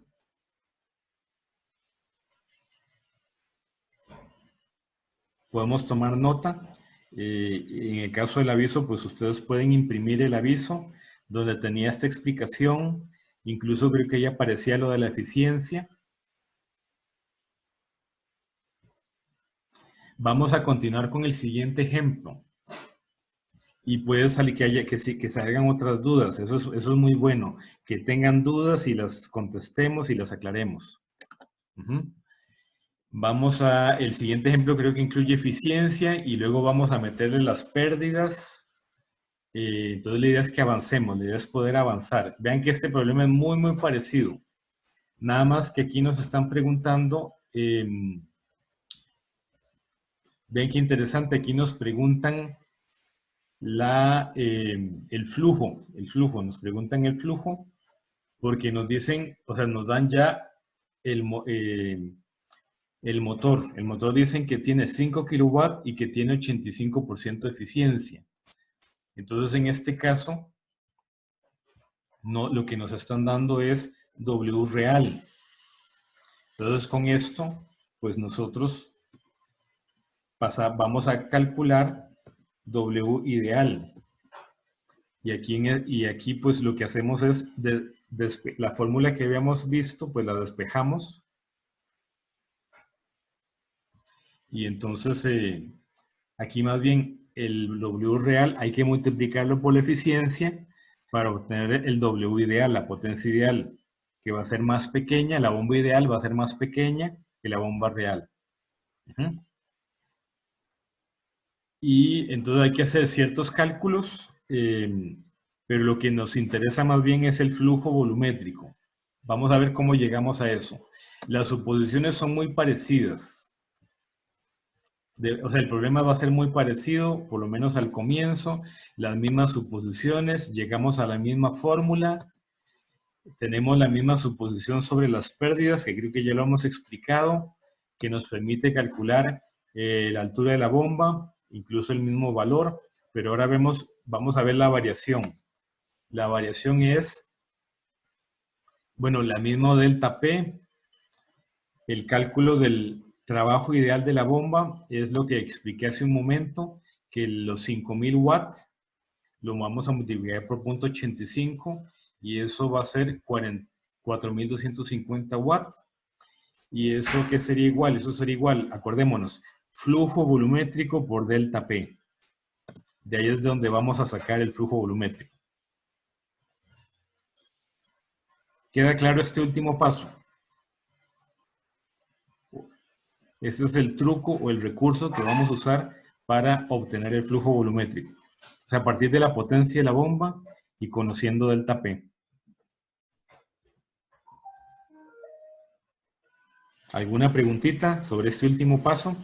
Speaker 1: Podemos tomar nota. En el caso del aviso, pues ustedes pueden imprimir el aviso donde tenía esta explicación. Incluso creo que ya aparecía lo de la eficiencia. Vamos a continuar con el siguiente ejemplo. Y puede salir que se hagan otras dudas. Eso es muy bueno. Que tengan dudas y las contestemos y las aclaremos. Vamos a el siguiente ejemplo, creo que incluye eficiencia y luego vamos a meterle las pérdidas. Entonces la idea es que avancemos, la idea es poder avanzar. Vean que este problema es muy, muy parecido. Nada más que aquí nos están preguntando, vean qué interesante, aquí nos preguntan el flujo, nos preguntan el flujo porque nos dicen, o sea, nos dan ya el motor. El motor dicen que tiene 5 kilowatts y que tiene 85% de eficiencia. Entonces, en este caso, lo que nos están dando es W real. Entonces, con esto, pues nosotros vamos a calcular W ideal. Y aquí pues lo que hacemos es, la fórmula que habíamos visto, pues la despejamos. Y entonces, aquí más bien el W real hay que multiplicarlo por la eficiencia para obtener el W ideal, la potencia ideal, que va a ser más pequeña, la bomba ideal va a ser más pequeña que la bomba real. Y entonces hay que hacer ciertos cálculos, pero lo que nos interesa más bien es el flujo volumétrico. Vamos a ver cómo llegamos a eso. Las suposiciones son muy parecidas. O sea, el problema va a ser muy parecido, por lo menos al comienzo, las mismas suposiciones, llegamos a la misma fórmula, tenemos la misma suposición sobre las pérdidas, que creo que ya lo hemos explicado, que nos permite calcular la altura de la bomba, incluso el mismo valor, pero ahora vamos a ver la variación. La variación es, bueno, la misma delta P. El cálculo del trabajo ideal de la bomba es lo que expliqué hace un momento, que los 5000 watts lo vamos a multiplicar por 0.85 y eso va a ser 4250 watts. ¿Y eso qué sería igual? Eso sería igual, acordémonos, flujo volumétrico por delta P. De ahí es de donde vamos a sacar el flujo volumétrico. ¿Queda claro este último paso? Este es el truco o el recurso que vamos a usar para obtener el flujo volumétrico. O sea, a partir de la potencia de la bomba y conociendo delta P. ¿Alguna preguntita sobre este último paso?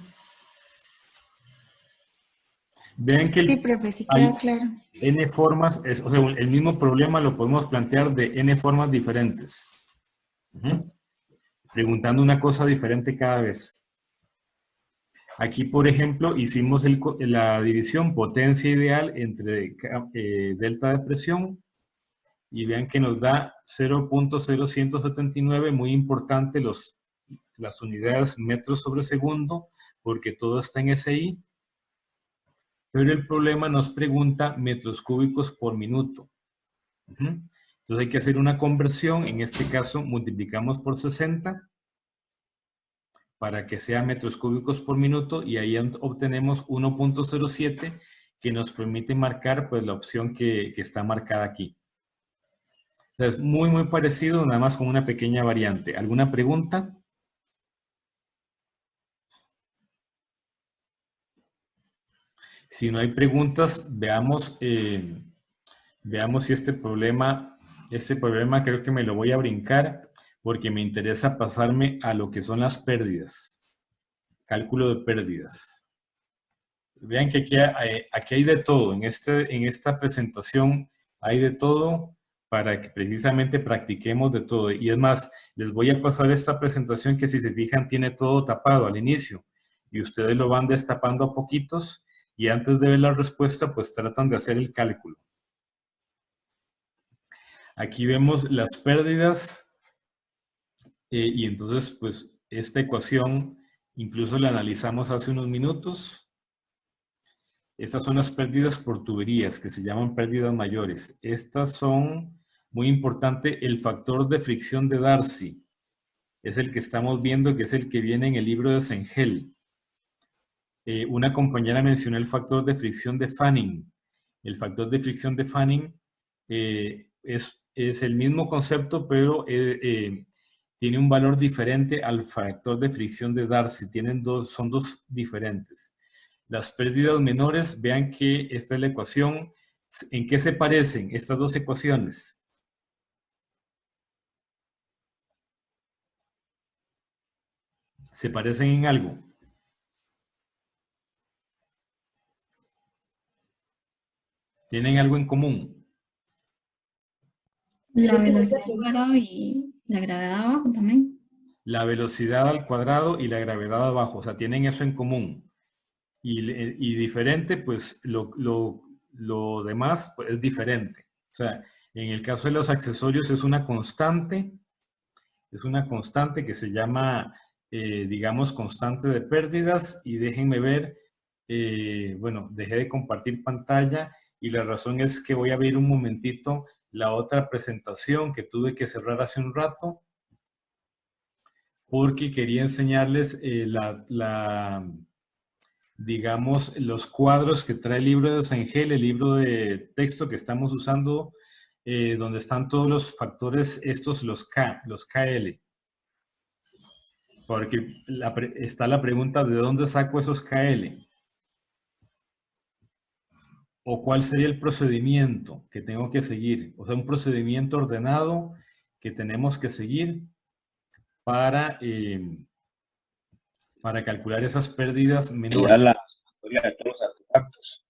Speaker 1: Vean que
Speaker 6: Sí, profe, sí queda claro.
Speaker 1: N formas, o sea, el mismo problema lo podemos plantear de N formas diferentes. Preguntando una cosa diferente cada vez. Aquí, por ejemplo, hicimos la división potencia ideal entre delta de presión y vean que nos da 0.0179, muy importante las unidades metros sobre segundo, porque todo está en SI. Pero el problema nos pregunta metros cúbicos por minuto. Entonces hay que hacer una conversión. En este caso multiplicamos por 60 para que sea metros cúbicos por minuto y ahí obtenemos 1.07 que nos permite marcar pues, la opción que está marcada aquí. Entonces, muy parecido, nada más con una pequeña variante. ¿Alguna pregunta? Si no hay preguntas, veamos si este problema creo que me lo voy a brincar porque me interesa pasarme a lo que son las pérdidas. Cálculo de pérdidas. Vean que aquí hay de todo. En esta presentación hay de todo para que precisamente practiquemos de todo. Y es más, les voy a pasar esta presentación que si se fijan tiene todo tapado al inicio. Y ustedes lo van destapando a poquitos. Y antes de ver la respuesta, pues tratan de hacer el cálculo. Aquí vemos las pérdidas. Y entonces, pues, esta ecuación incluso la analizamos hace unos minutos. Estas son las pérdidas por tuberías, que se llaman pérdidas mayores. Estas son, muy importante, el factor de fricción de Darcy. Es el que estamos viendo, que es el que viene en el libro de Sengel. Una compañera mencionó el factor de fricción de Fanning. El factor de fricción de Fanning es el mismo concepto, pero tiene un valor diferente al factor de fricción de Darcy. Son dos diferentes. Las pérdidas menores, vean que esta es la ecuación. ¿En qué se parecen estas dos ecuaciones? ¿Se parecen en algo? ¿Tienen algo en común?
Speaker 6: La velocidad al cuadrado y la gravedad abajo también.
Speaker 1: La velocidad al cuadrado y la gravedad abajo. O sea, tienen eso en común. Y diferente, pues lo demás pues, es diferente. O sea, en el caso de los accesorios es una constante que se llama, digamos, constante de pérdidas. Y déjenme ver, bueno, dejé de compartir pantalla y la razón es que voy a abrir un momentito la otra presentación que tuve que cerrar hace un rato porque quería enseñarles digamos, los cuadros que trae el libro de Sengel, el libro de texto que estamos usando, donde están todos los factores, los KL. Porque está la pregunta, ¿de dónde saco esos KL? ¿O cuál sería el procedimiento que tengo que seguir? O sea, un procedimiento ordenado que tenemos que seguir para calcular esas pérdidas menores.
Speaker 7: Sería la sumatoria de todos los artefactos.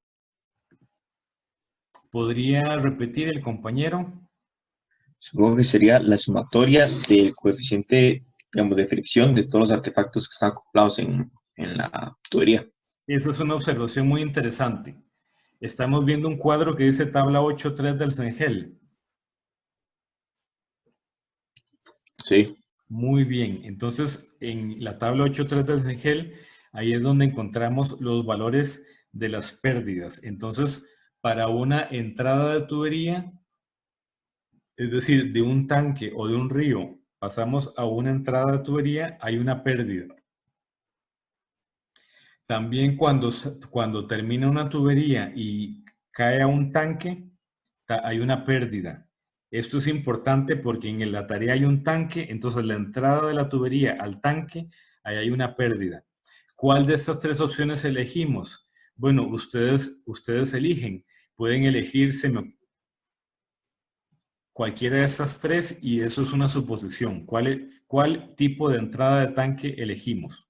Speaker 1: ¿Podría repetir el compañero?
Speaker 7: Supongo que sería la sumatoria del coeficiente digamos, de fricción de todos los artefactos que están acoplados en la tubería.
Speaker 1: Esa es una observación muy interesante. Estamos viendo un cuadro que dice tabla 8.3 del CENGEL.
Speaker 7: Sí.
Speaker 1: Muy bien. Entonces, en la tabla 8.3 del CENGEL, ahí es donde encontramos los valores de las pérdidas. Entonces, para una entrada de tubería, es decir, de un tanque o de un río, pasamos a una entrada de tubería, hay una pérdida. También cuando termina una tubería y cae a un tanque, hay una pérdida. Esto es importante porque en la tarea hay un tanque, entonces la entrada de la tubería al tanque, ahí hay una pérdida. ¿Cuál de estas tres opciones elegimos? Bueno, ustedes eligen. Pueden elegirse cualquiera de estas tres y eso es una suposición. ¿Cuál tipo de entrada de tanque elegimos?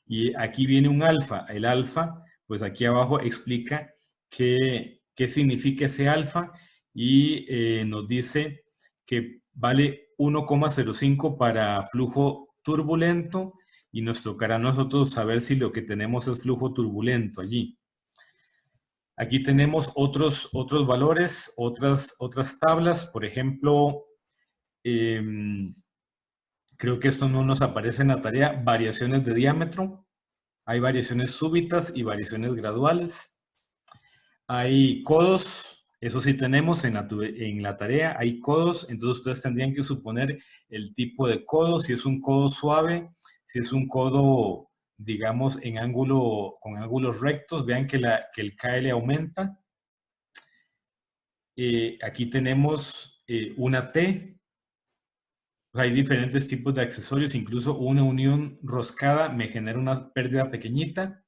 Speaker 1: Y aquí viene un alfa. El alfa, pues aquí abajo explica qué significa ese alfa y nos dice que vale 1,05 para flujo turbulento y nos tocará a nosotros saber si lo que tenemos es flujo turbulento allí. Aquí tenemos otros valores, otras tablas. Por ejemplo, creo que esto no nos aparece en la tarea, variaciones de diámetro. Hay variaciones súbitas y variaciones graduales. Hay codos, eso sí tenemos en la tarea, hay codos, entonces ustedes tendrían que suponer el tipo de codo, si es un codo suave, si es un codo, digamos, con ángulos rectos. Vean que el KL aumenta. Aquí tenemos una T. Hay diferentes tipos de accesorios, incluso una unión roscada me genera una pérdida pequeñita.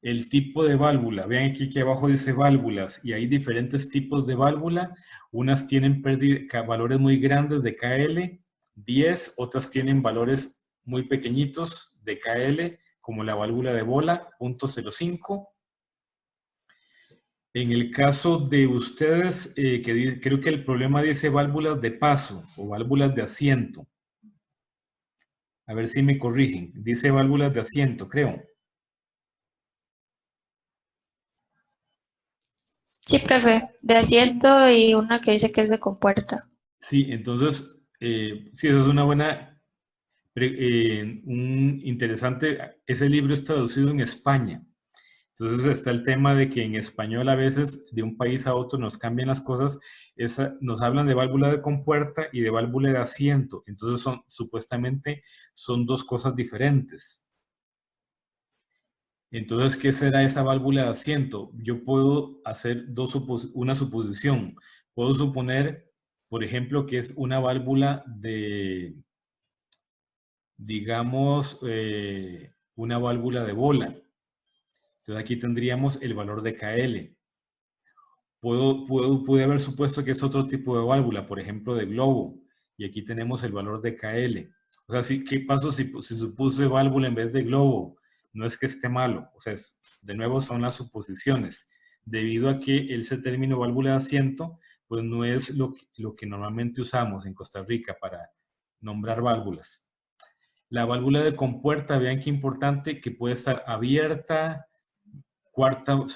Speaker 1: El tipo de válvula, vean aquí abajo dice válvulas y hay diferentes tipos de válvula. Unas tienen valores muy grandes de KL, 10, otras tienen valores muy pequeñitos de KL, como la válvula de bola, 0.05. En el caso de ustedes, creo que el problema dice válvulas de paso o válvulas de asiento. A ver si me corrigen. Dice válvulas de asiento, creo.
Speaker 4: Sí, profe, de asiento y una que dice que es de compuerta.
Speaker 1: Sí, entonces, sí, eso es una buena, un interesante, ese libro es traducido en España. Entonces está el tema de que en español a veces de un país a otro nos cambian las cosas. Nos hablan de válvula de compuerta y de válvula de asiento. Entonces supuestamente son dos cosas diferentes. Entonces, ¿qué será esa válvula de asiento? Yo puedo hacer una suposición. Puedo suponer, por ejemplo, que es una válvula de, digamos, una válvula de bola. Entonces aquí tendríamos el valor de KL. Pude haber supuesto que es otro tipo de válvula, por ejemplo, de globo. Y aquí tenemos el valor de KL. O sea, ¿qué pasó si supuse válvula en vez de globo? No es que esté malo. O sea, de nuevo son las suposiciones. Debido a que ese término válvula de asiento, pues no es lo que normalmente usamos en Costa Rica para nombrar válvulas. La válvula de compuerta, vean qué importante, que puede estar abierta, cuarto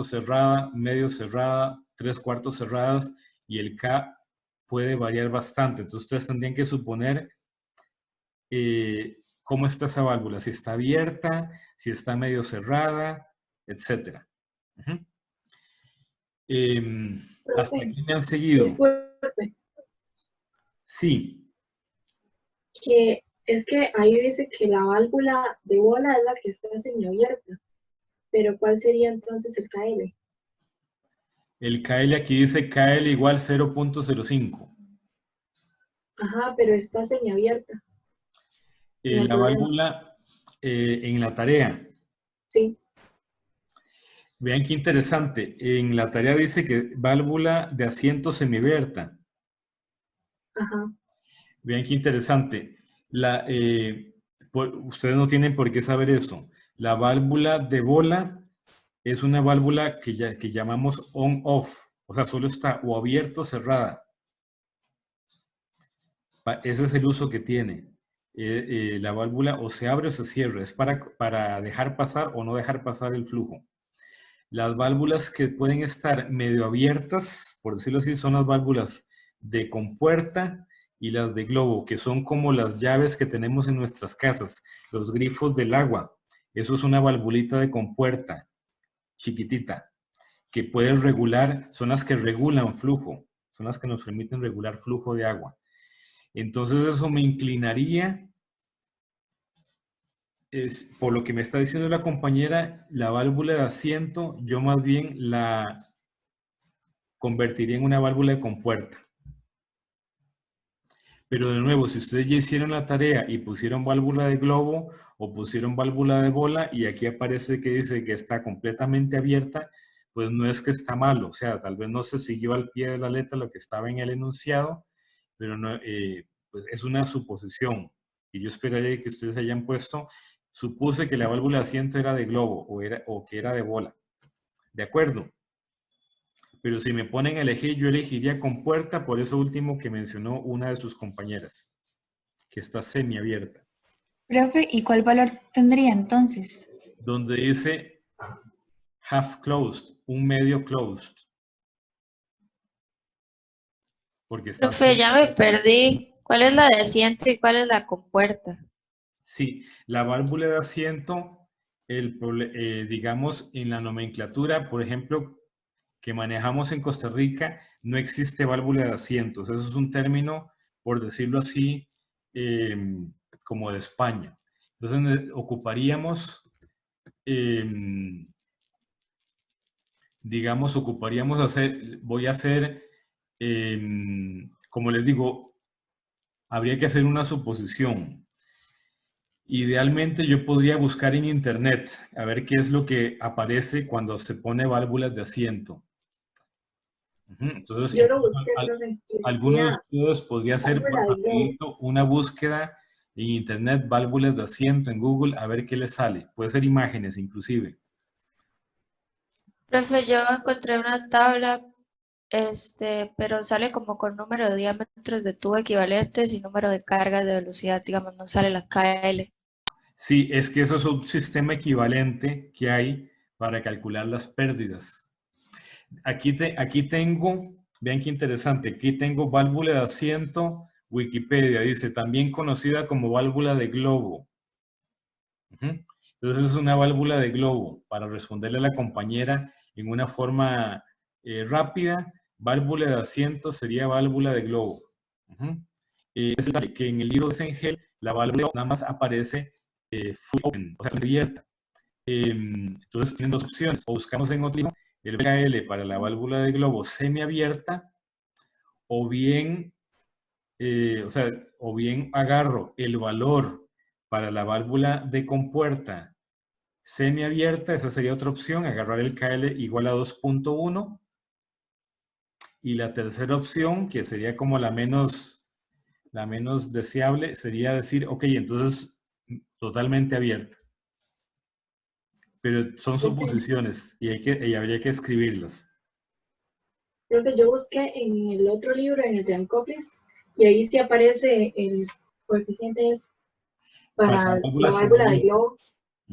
Speaker 1: cerrada, medio cerrada, 3/4 cerradas y el K puede variar bastante. Entonces ustedes tendrían que suponer cómo está esa válvula, si está abierta, si está medio cerrada, etc. Hasta aquí me han seguido.
Speaker 2: Disculpe,
Speaker 1: Sí.
Speaker 2: que es que ahí dice que la válvula de bola es la que está semiabierta. Pero ¿cuál sería entonces el KL?
Speaker 1: El KL aquí dice KL igual 0.05.
Speaker 2: Ajá, pero está semiabierta.
Speaker 1: La válvula en la tarea.
Speaker 2: Sí.
Speaker 1: Vean qué interesante. En la tarea dice que válvula de asiento semiabierta.
Speaker 2: Ajá.
Speaker 1: Vean qué interesante. Ustedes no tienen por qué saber eso. La válvula de bola es una válvula que llamamos on-off. O sea, solo está o abierto o cerrada. Ese es el uso que tiene. La válvula o se abre o se cierra. Es para dejar pasar o no dejar pasar el flujo. Las válvulas que pueden estar medio abiertas, por decirlo así, son las válvulas de compuerta y las de globo, que son como las llaves que tenemos en nuestras casas, los grifos del agua. Eso es una valvulita de compuerta, chiquitita, que pueden regular, son las que regulan flujo, son las que nos permiten regular flujo de agua. Entonces eso me inclinaría, por lo que me está diciendo la compañera, la válvula de asiento, yo más bien la convertiría en una válvula de compuerta. Pero de nuevo, si ustedes ya hicieron la tarea y pusieron válvula de globo o pusieron válvula de bola y aquí aparece que dice que está completamente abierta, pues no es que está malo. O sea, tal vez no se siguió al pie de la letra lo que estaba en el enunciado, pero no, pues es una suposición. Y yo esperaría que ustedes hayan puesto, supuse que la válvula de asiento era de globo o que era de bola. ¿De acuerdo? Pero si me ponen a elegir, yo elegiría compuerta por eso último que mencionó una de sus compañeras, que está semiabierta.
Speaker 6: Profe, ¿y cuál valor tendría entonces?
Speaker 1: Donde dice half closed, un medio closed. Porque está
Speaker 4: Profe, ya me perdí. ¿Cuál es la de asiento y cuál es la compuerta?
Speaker 1: Sí, la válvula de asiento, digamos, en la nomenclatura, por ejemplo, que manejamos en Costa Rica, no existe válvula de asientos. Eso es un término, por decirlo así, como de España. Entonces, ocuparíamos, digamos, voy a hacer, como les digo, habría que hacer una suposición. Idealmente yo podría buscar en internet a ver qué es lo que aparece cuando se pone válvulas de asiento. Entonces,
Speaker 2: Yo lo busqué, profe, y
Speaker 1: algunos
Speaker 2: decía
Speaker 1: de ustedes podría hacer
Speaker 2: válvula de globo.
Speaker 1: rapidito una búsqueda en internet, válvulas de asiento en Google, a ver qué les sale. Puede ser imágenes inclusive.
Speaker 4: Profe, yo encontré una tabla, pero sale como con número de diámetros de tubo equivalentes y número de cargas de velocidad, digamos, no sale la KL.
Speaker 1: Sí, es que eso es un sistema equivalente que hay para calcular las pérdidas. Aquí tengo, vean qué interesante, aquí tengo válvula de asiento, Wikipedia dice, también conocida como válvula de globo. Entonces es una válvula de globo, para responderle a la compañera en una forma rápida, válvula de asiento sería válvula de globo. Es que en el libro de Sengel, la válvula nada más aparece full open, o sea, abierta. Entonces tienen dos opciones, o buscamos en otro libro el BKL para la válvula de globo semiabierta, o bien, o bien agarro el valor para la válvula de compuerta semiabierta, esa sería otra opción, agarrar el KL igual a 2.1, y la tercera opción, que sería como la menos deseable, sería decir, ok, entonces totalmente abierta. Pero son suposiciones y habría que escribirlas.
Speaker 2: Creo que yo busqué en el otro libro, en el Jankoplis, y ahí sí aparece el coeficiente para la válvula de globo.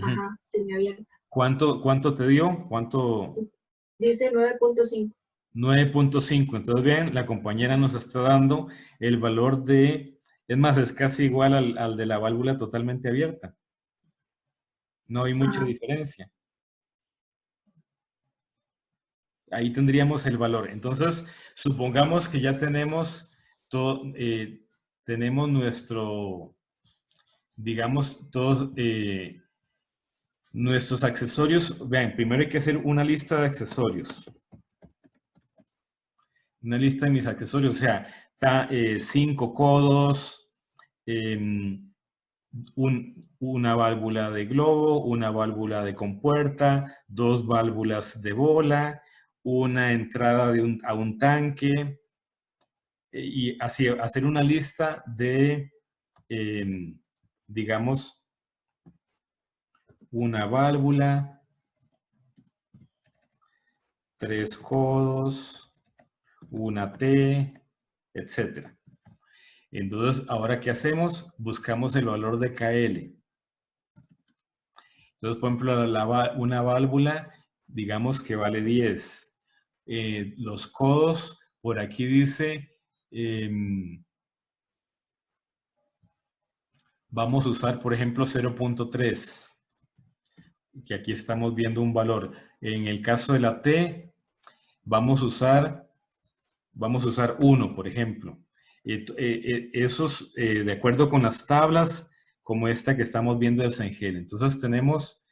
Speaker 2: Ajá, semiabierta.
Speaker 1: ¿Cuánto te dio? ¿Cuánto?
Speaker 2: Dice 9.5.
Speaker 1: 9.5. Entonces, bien, la compañera nos está dando el valor de, es más, es casi igual al de la válvula totalmente abierta. No hay mucha diferencia. Ahí tendríamos el valor. Entonces, supongamos que ya tenemos todo, tenemos nuestro, digamos, todos nuestros accesorios. Vean, primero hay que hacer una lista de accesorios. Una lista de mis accesorios, o sea, 5 codos, una válvula de globo, una válvula de compuerta, 2 válvulas de bola, una entrada a un tanque, y así hacer una lista de, digamos, una válvula, 3 codos, una T, etc. Entonces, ahora, ¿qué hacemos? Buscamos el valor de KL. Entonces, por ejemplo, una válvula, digamos que vale 10. Los codos, por aquí dice, vamos a usar, por ejemplo, 0.3, que aquí estamos viendo un valor. En el caso de la T, vamos a usar 1, por ejemplo. Esos, de acuerdo con las tablas, como esta que estamos viendo del Cengel. Entonces tenemos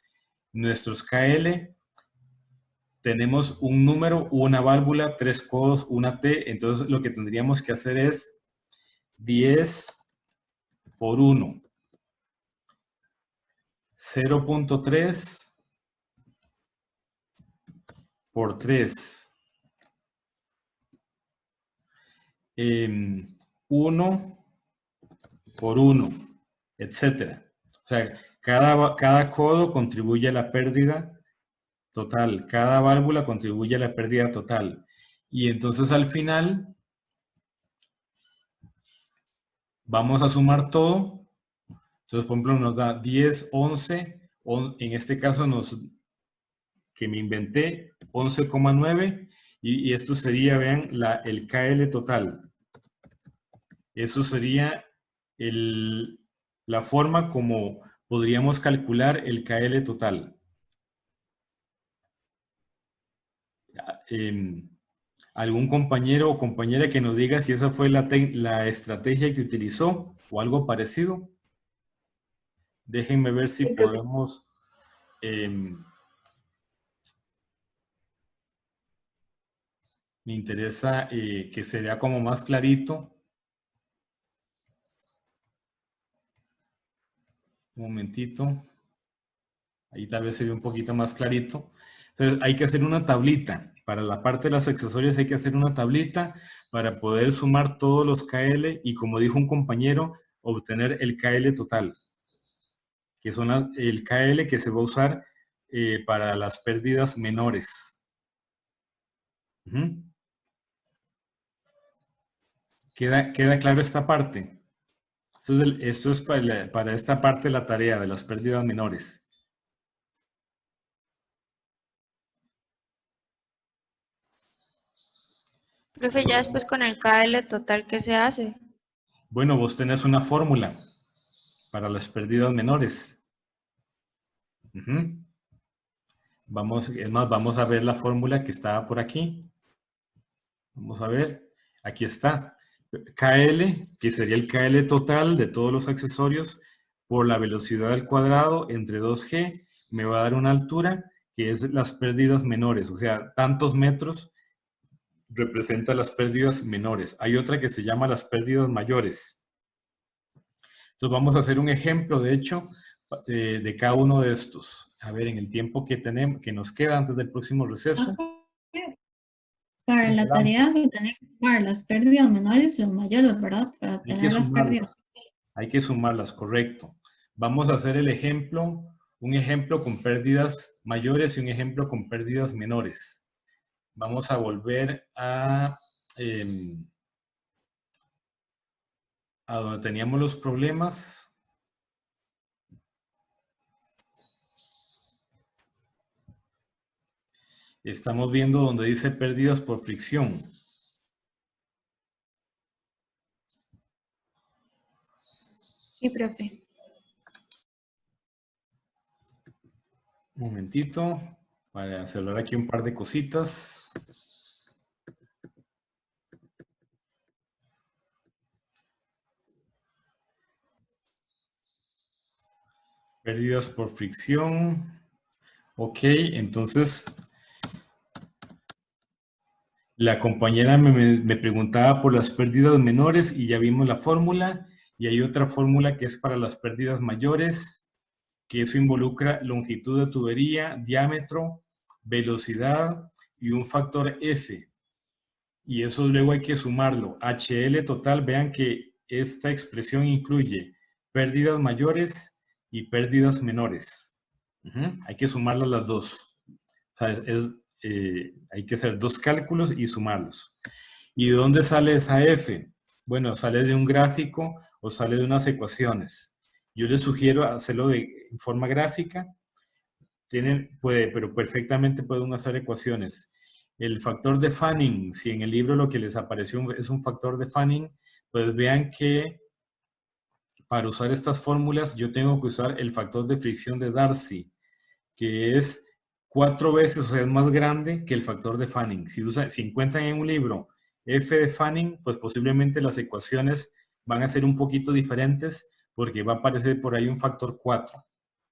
Speaker 1: nuestros KL, tenemos un número, una válvula, 3 codos, una T. Entonces lo que tendríamos que hacer es 10 por 1. 0.3 por 3. 1 por 1, etcétera. O sea, cada codo contribuye a la pérdida total. Cada válvula contribuye a la pérdida total. Y entonces al final vamos a sumar todo. Entonces, por ejemplo, nos da 10, 11, en este caso que me inventé, 11,9. Y esto sería, vean, el KL total. Eso sería la forma como podríamos calcular el KL total. ¿Algún compañero o compañera que nos diga si esa fue la estrategia que utilizó o algo parecido? Déjenme ver si podemos... me interesa que se vea como más clarito. Un momentito. Ahí tal vez se ve un poquito más clarito. Entonces hay que hacer una tablita. Para la parte de los accesorios hay que hacer una tablita para poder sumar todos los KL y, como dijo un compañero, obtener el KL total. Que son el KL que se va a usar para las pérdidas menores. ¿Queda claro esta parte? Esto es para esta parte de la tarea de las pérdidas menores.
Speaker 4: Profe, ya después con el KL total, ¿qué se hace?
Speaker 1: Bueno, vos tenés una fórmula para las pérdidas menores. Vamos a ver la fórmula que estaba por aquí. Vamos a ver. Aquí está. KL, que sería el KL total de todos los accesorios por la velocidad al cuadrado entre 2G, me va a dar una altura que es las pérdidas menores. O sea, tantos metros representa las pérdidas menores. Hay otra que se llama las pérdidas mayores. Entonces vamos a hacer un ejemplo, de hecho, de cada uno de estos. A ver, en el tiempo que nos queda antes del próximo receso.
Speaker 6: Para la tarea que tenemos que sumar las pérdidas menores y las mayores, ¿verdad? Para tener las pérdidas.
Speaker 1: Hay que sumarlas, correcto. Vamos a hacer el ejemplo, un ejemplo con pérdidas mayores y un ejemplo con pérdidas menores. Vamos a volver a donde teníamos los problemas. Estamos viendo donde dice pérdidas por fricción.
Speaker 6: Sí, profe.
Speaker 1: Un momentito para cerrar aquí un par de cositas. Pérdidas por fricción. Ok, entonces la compañera me preguntaba por las pérdidas menores y ya vimos la fórmula. Y hay otra fórmula que es para las pérdidas mayores, que eso involucra longitud de tubería, diámetro, velocidad y un factor F. Y eso luego hay que sumarlo. HL total, vean que esta expresión incluye pérdidas mayores y pérdidas menores. Hay que sumarlas las dos. O sea, hay que hacer dos cálculos y sumarlos. ¿Y de dónde sale esa F? Bueno, sale de un gráfico o sale de unas ecuaciones. Yo les sugiero hacerlo en forma gráfica. Pero perfectamente puede uno hacer ecuaciones. El factor de Fanning, si en el libro lo que les apareció es un factor de Fanning, pues vean que para usar estas fórmulas yo tengo que usar el factor de fricción de Darcy, que es 4 veces, o sea, es más grande que el factor de Fanning. Si encuentran en un libro F de Fanning, pues posiblemente las ecuaciones van a ser un poquito diferentes porque va a aparecer por ahí un factor 4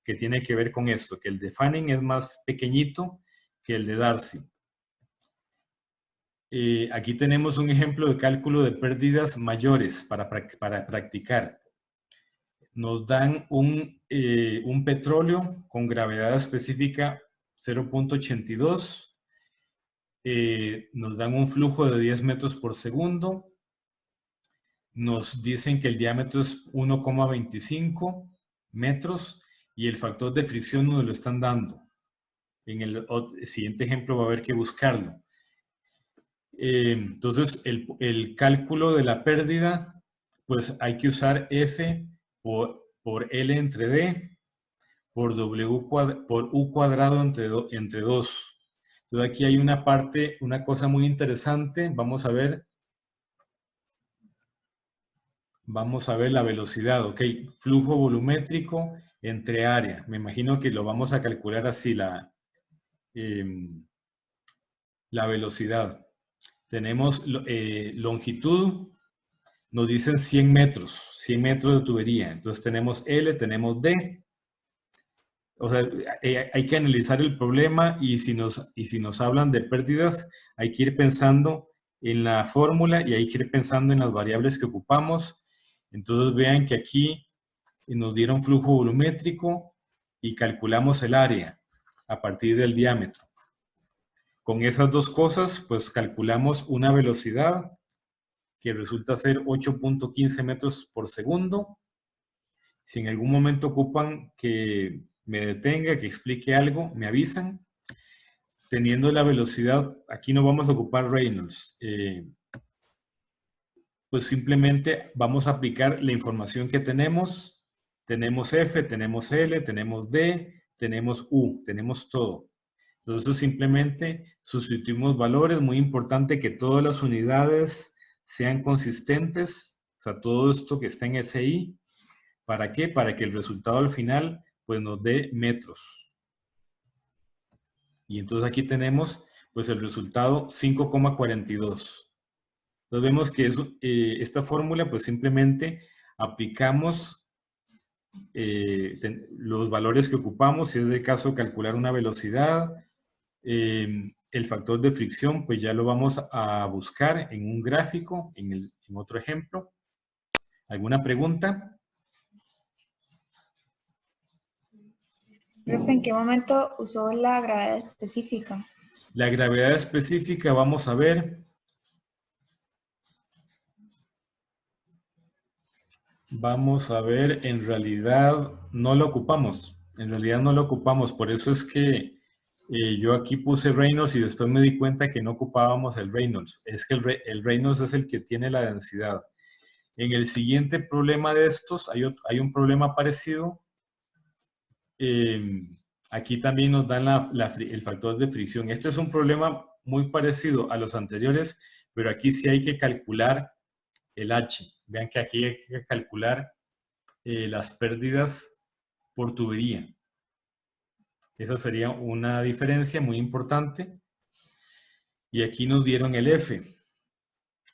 Speaker 1: que tiene que ver con esto, que el de Fanning es más pequeñito que el de Darcy. Aquí tenemos un ejemplo de cálculo de pérdidas mayores para practicar. Nos dan un petróleo con gravedad específica 0.82. Nos dan un flujo de 10 metros por segundo. Nos dicen que el diámetro es 1,25 metros y el factor de fricción nos lo están dando. En el siguiente ejemplo va a haber que buscarlo. Entonces, el cálculo de la pérdida, pues hay que usar F por L entre D, por U cuadrado entre 2. Entonces, aquí hay una cosa muy interesante. Vamos a ver la velocidad, ok. Flujo volumétrico entre área. Me imagino que lo vamos a calcular así, la velocidad. Tenemos longitud, nos dicen 100 metros de tubería. Entonces tenemos L, tenemos D. O sea, hay que analizar el problema y si nos hablan de pérdidas, hay que ir pensando en la fórmula y hay que ir pensando en las variables que ocupamos. Entonces vean que aquí nos dieron flujo volumétrico y calculamos el área a partir del diámetro. Con esas dos cosas, pues calculamos una velocidad que resulta ser 8.15 metros por segundo. Si en algún momento ocupan que me detenga, que explique algo, me avisan. Teniendo la velocidad, aquí no vamos a ocupar Reynolds. Pues simplemente vamos a aplicar la información que tenemos. Tenemos F, tenemos L, tenemos D, tenemos U, tenemos todo. Entonces simplemente sustituimos valores. Muy importante que todas las unidades sean consistentes. O sea, todo esto que está en SI. ¿Para qué? Para que el resultado al final pues nos dé metros. Y entonces aquí tenemos pues el resultado 5,42. Entonces vemos que esta fórmula pues simplemente aplicamos los valores que ocupamos. Si es el caso calcular una velocidad, el factor de fricción pues ya lo vamos a buscar en un gráfico, en otro ejemplo. ¿Alguna pregunta?
Speaker 6: Profe, ¿en qué momento usó la gravedad específica?
Speaker 1: La gravedad específica, vamos a ver. Vamos a ver, en realidad no lo ocupamos. En realidad no lo ocupamos. Por eso es que yo aquí puse Reynolds y después me di cuenta que no ocupábamos el Reynolds. Es que el Reynolds es el que tiene la densidad. En el siguiente problema de estos, hay un problema parecido. Aquí también nos dan el factor de fricción. Este es un problema muy parecido a los anteriores, pero aquí sí hay que calcular el H. Vean que aquí hay que calcular las pérdidas por tubería. Esa sería una diferencia muy importante. Y aquí nos dieron el F.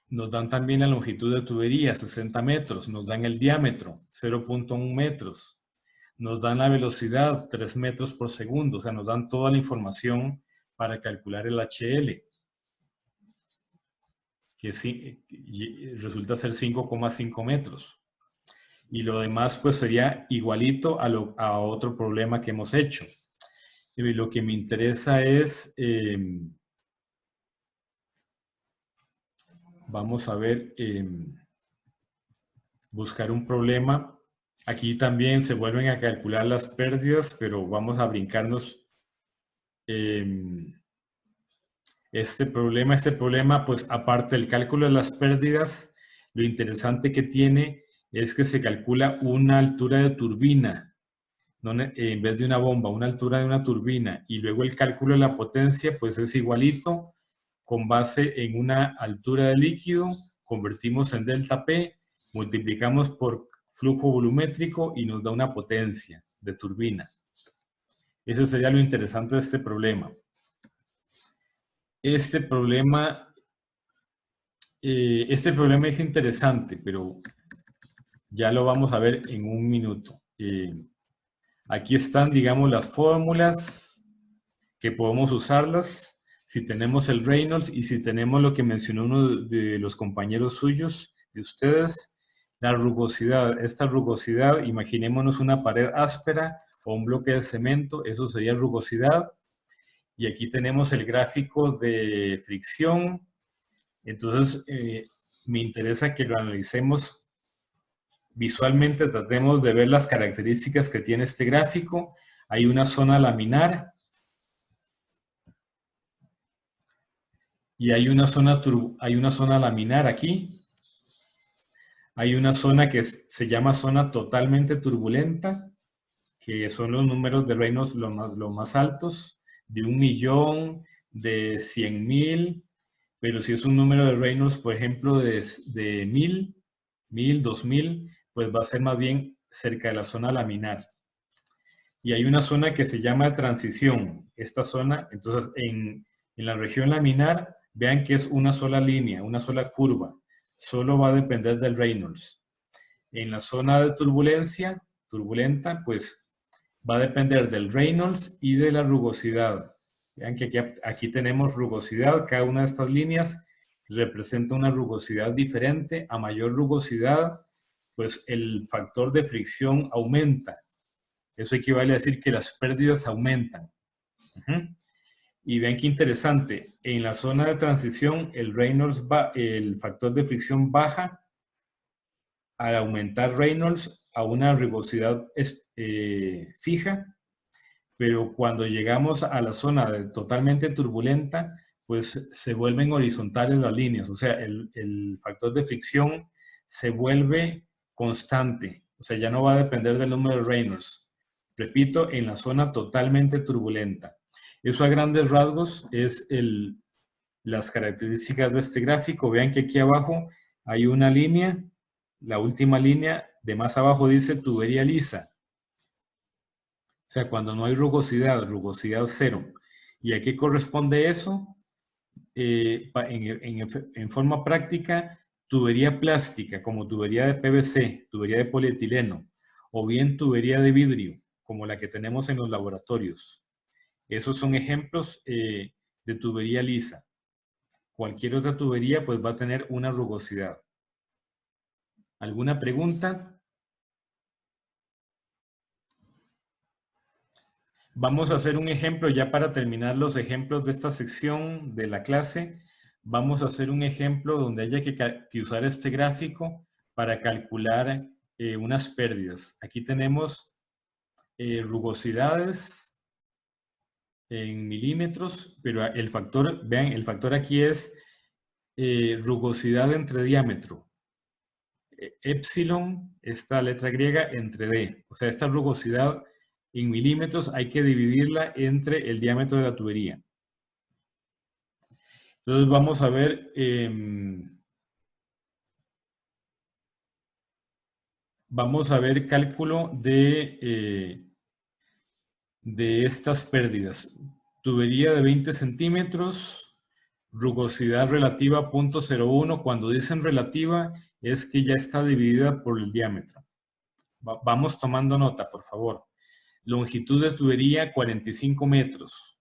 Speaker 1: Nos dan también la longitud de tubería, 60 metros. Nos dan el diámetro, 0.1 metros. Nos dan la velocidad, 3 metros por segundo. O sea, nos dan toda la información para calcular el HL, que sí, resulta ser 5,5 metros. Y lo demás pues sería igualito a otro problema que hemos hecho. Y lo que me interesa es, vamos a ver, buscar un problema. Aquí también se vuelven a calcular las pérdidas, pero vamos a brincarnos este problema, pues aparte del cálculo de las pérdidas, lo interesante que tiene es que se calcula una altura de turbina, en vez de una bomba, una altura de una turbina, y luego el cálculo de la potencia pues es igualito, con base en una altura de líquido, convertimos en delta P, multiplicamos por flujo volumétrico y nos da una potencia de turbina. Ese sería lo interesante de este problema. Este problema es interesante, pero ya lo vamos a ver en un minuto. Aquí están, digamos, las fórmulas que podemos usarlas si tenemos el Reynolds y si tenemos lo que mencionó uno de los compañeros suyos, de ustedes, la rugosidad. Esta rugosidad, imaginémonos una pared áspera o un bloque de cemento, eso sería rugosidad. Y aquí tenemos el gráfico de fricción. Entonces, me interesa que lo analicemos visualmente, tratemos de ver las características que tiene este gráfico. Hay una zona laminar y hay una zona laminar aquí. Hay una zona que se llama zona totalmente turbulenta, que son los números de Reynolds los más altos, de 1.000.000, de 100.000, pero si es un número de Reynolds, por ejemplo, de 1.000, 2.000, pues va a ser más bien cerca de la zona laminar. Y hay una zona que se llama transición. Esta zona, entonces, en la región laminar, vean que es una sola línea, una sola curva. Solo va a depender del Reynolds. En la zona de turbulenta, pues va a depender del Reynolds y de la rugosidad. Vean que aquí tenemos rugosidad. Cada una de estas líneas representa una rugosidad diferente. A mayor rugosidad, pues el factor de fricción aumenta. Eso equivale a decir que las pérdidas aumentan. Y vean qué interesante. En la zona de transición, el factor de fricción baja al aumentar Reynolds a una rugosidad fija, pero cuando llegamos a la zona totalmente turbulenta, pues se vuelven horizontales las líneas, o sea, el factor de fricción se vuelve constante, o sea, ya no va a depender del número de Reynolds. Repito, en la zona totalmente turbulenta. Eso a grandes rasgos es las características de este gráfico. Vean que aquí abajo hay una línea, la última línea de más abajo dice tubería lisa. O sea, cuando no hay rugosidad 0. ¿Y a qué corresponde eso? En forma práctica, tubería plástica, como tubería de PVC, tubería de polietileno, o bien tubería de vidrio, como la que tenemos en los laboratorios. Esos son ejemplos de tubería lisa. Cualquier otra tubería pues va a tener una rugosidad. ¿Alguna pregunta? Vamos a hacer un ejemplo ya para terminar los ejemplos de esta sección de la clase. Vamos a hacer un ejemplo donde haya que usar este gráfico para calcular unas pérdidas. Aquí tenemos rugosidades en milímetros, pero el factor, vean, el factor aquí es rugosidad entre diámetro. Epsilon, esta letra griega, entre D. O sea, esta rugosidad en milímetros hay que dividirla entre el diámetro de la tubería. Entonces vamos a ver, cálculo de estas pérdidas. Tubería de 20 centímetros, rugosidad relativa 0.01. Cuando dicen relativa es que ya está dividida por el diámetro. Vamos tomando nota, por favor. Longitud de tubería 45 metros.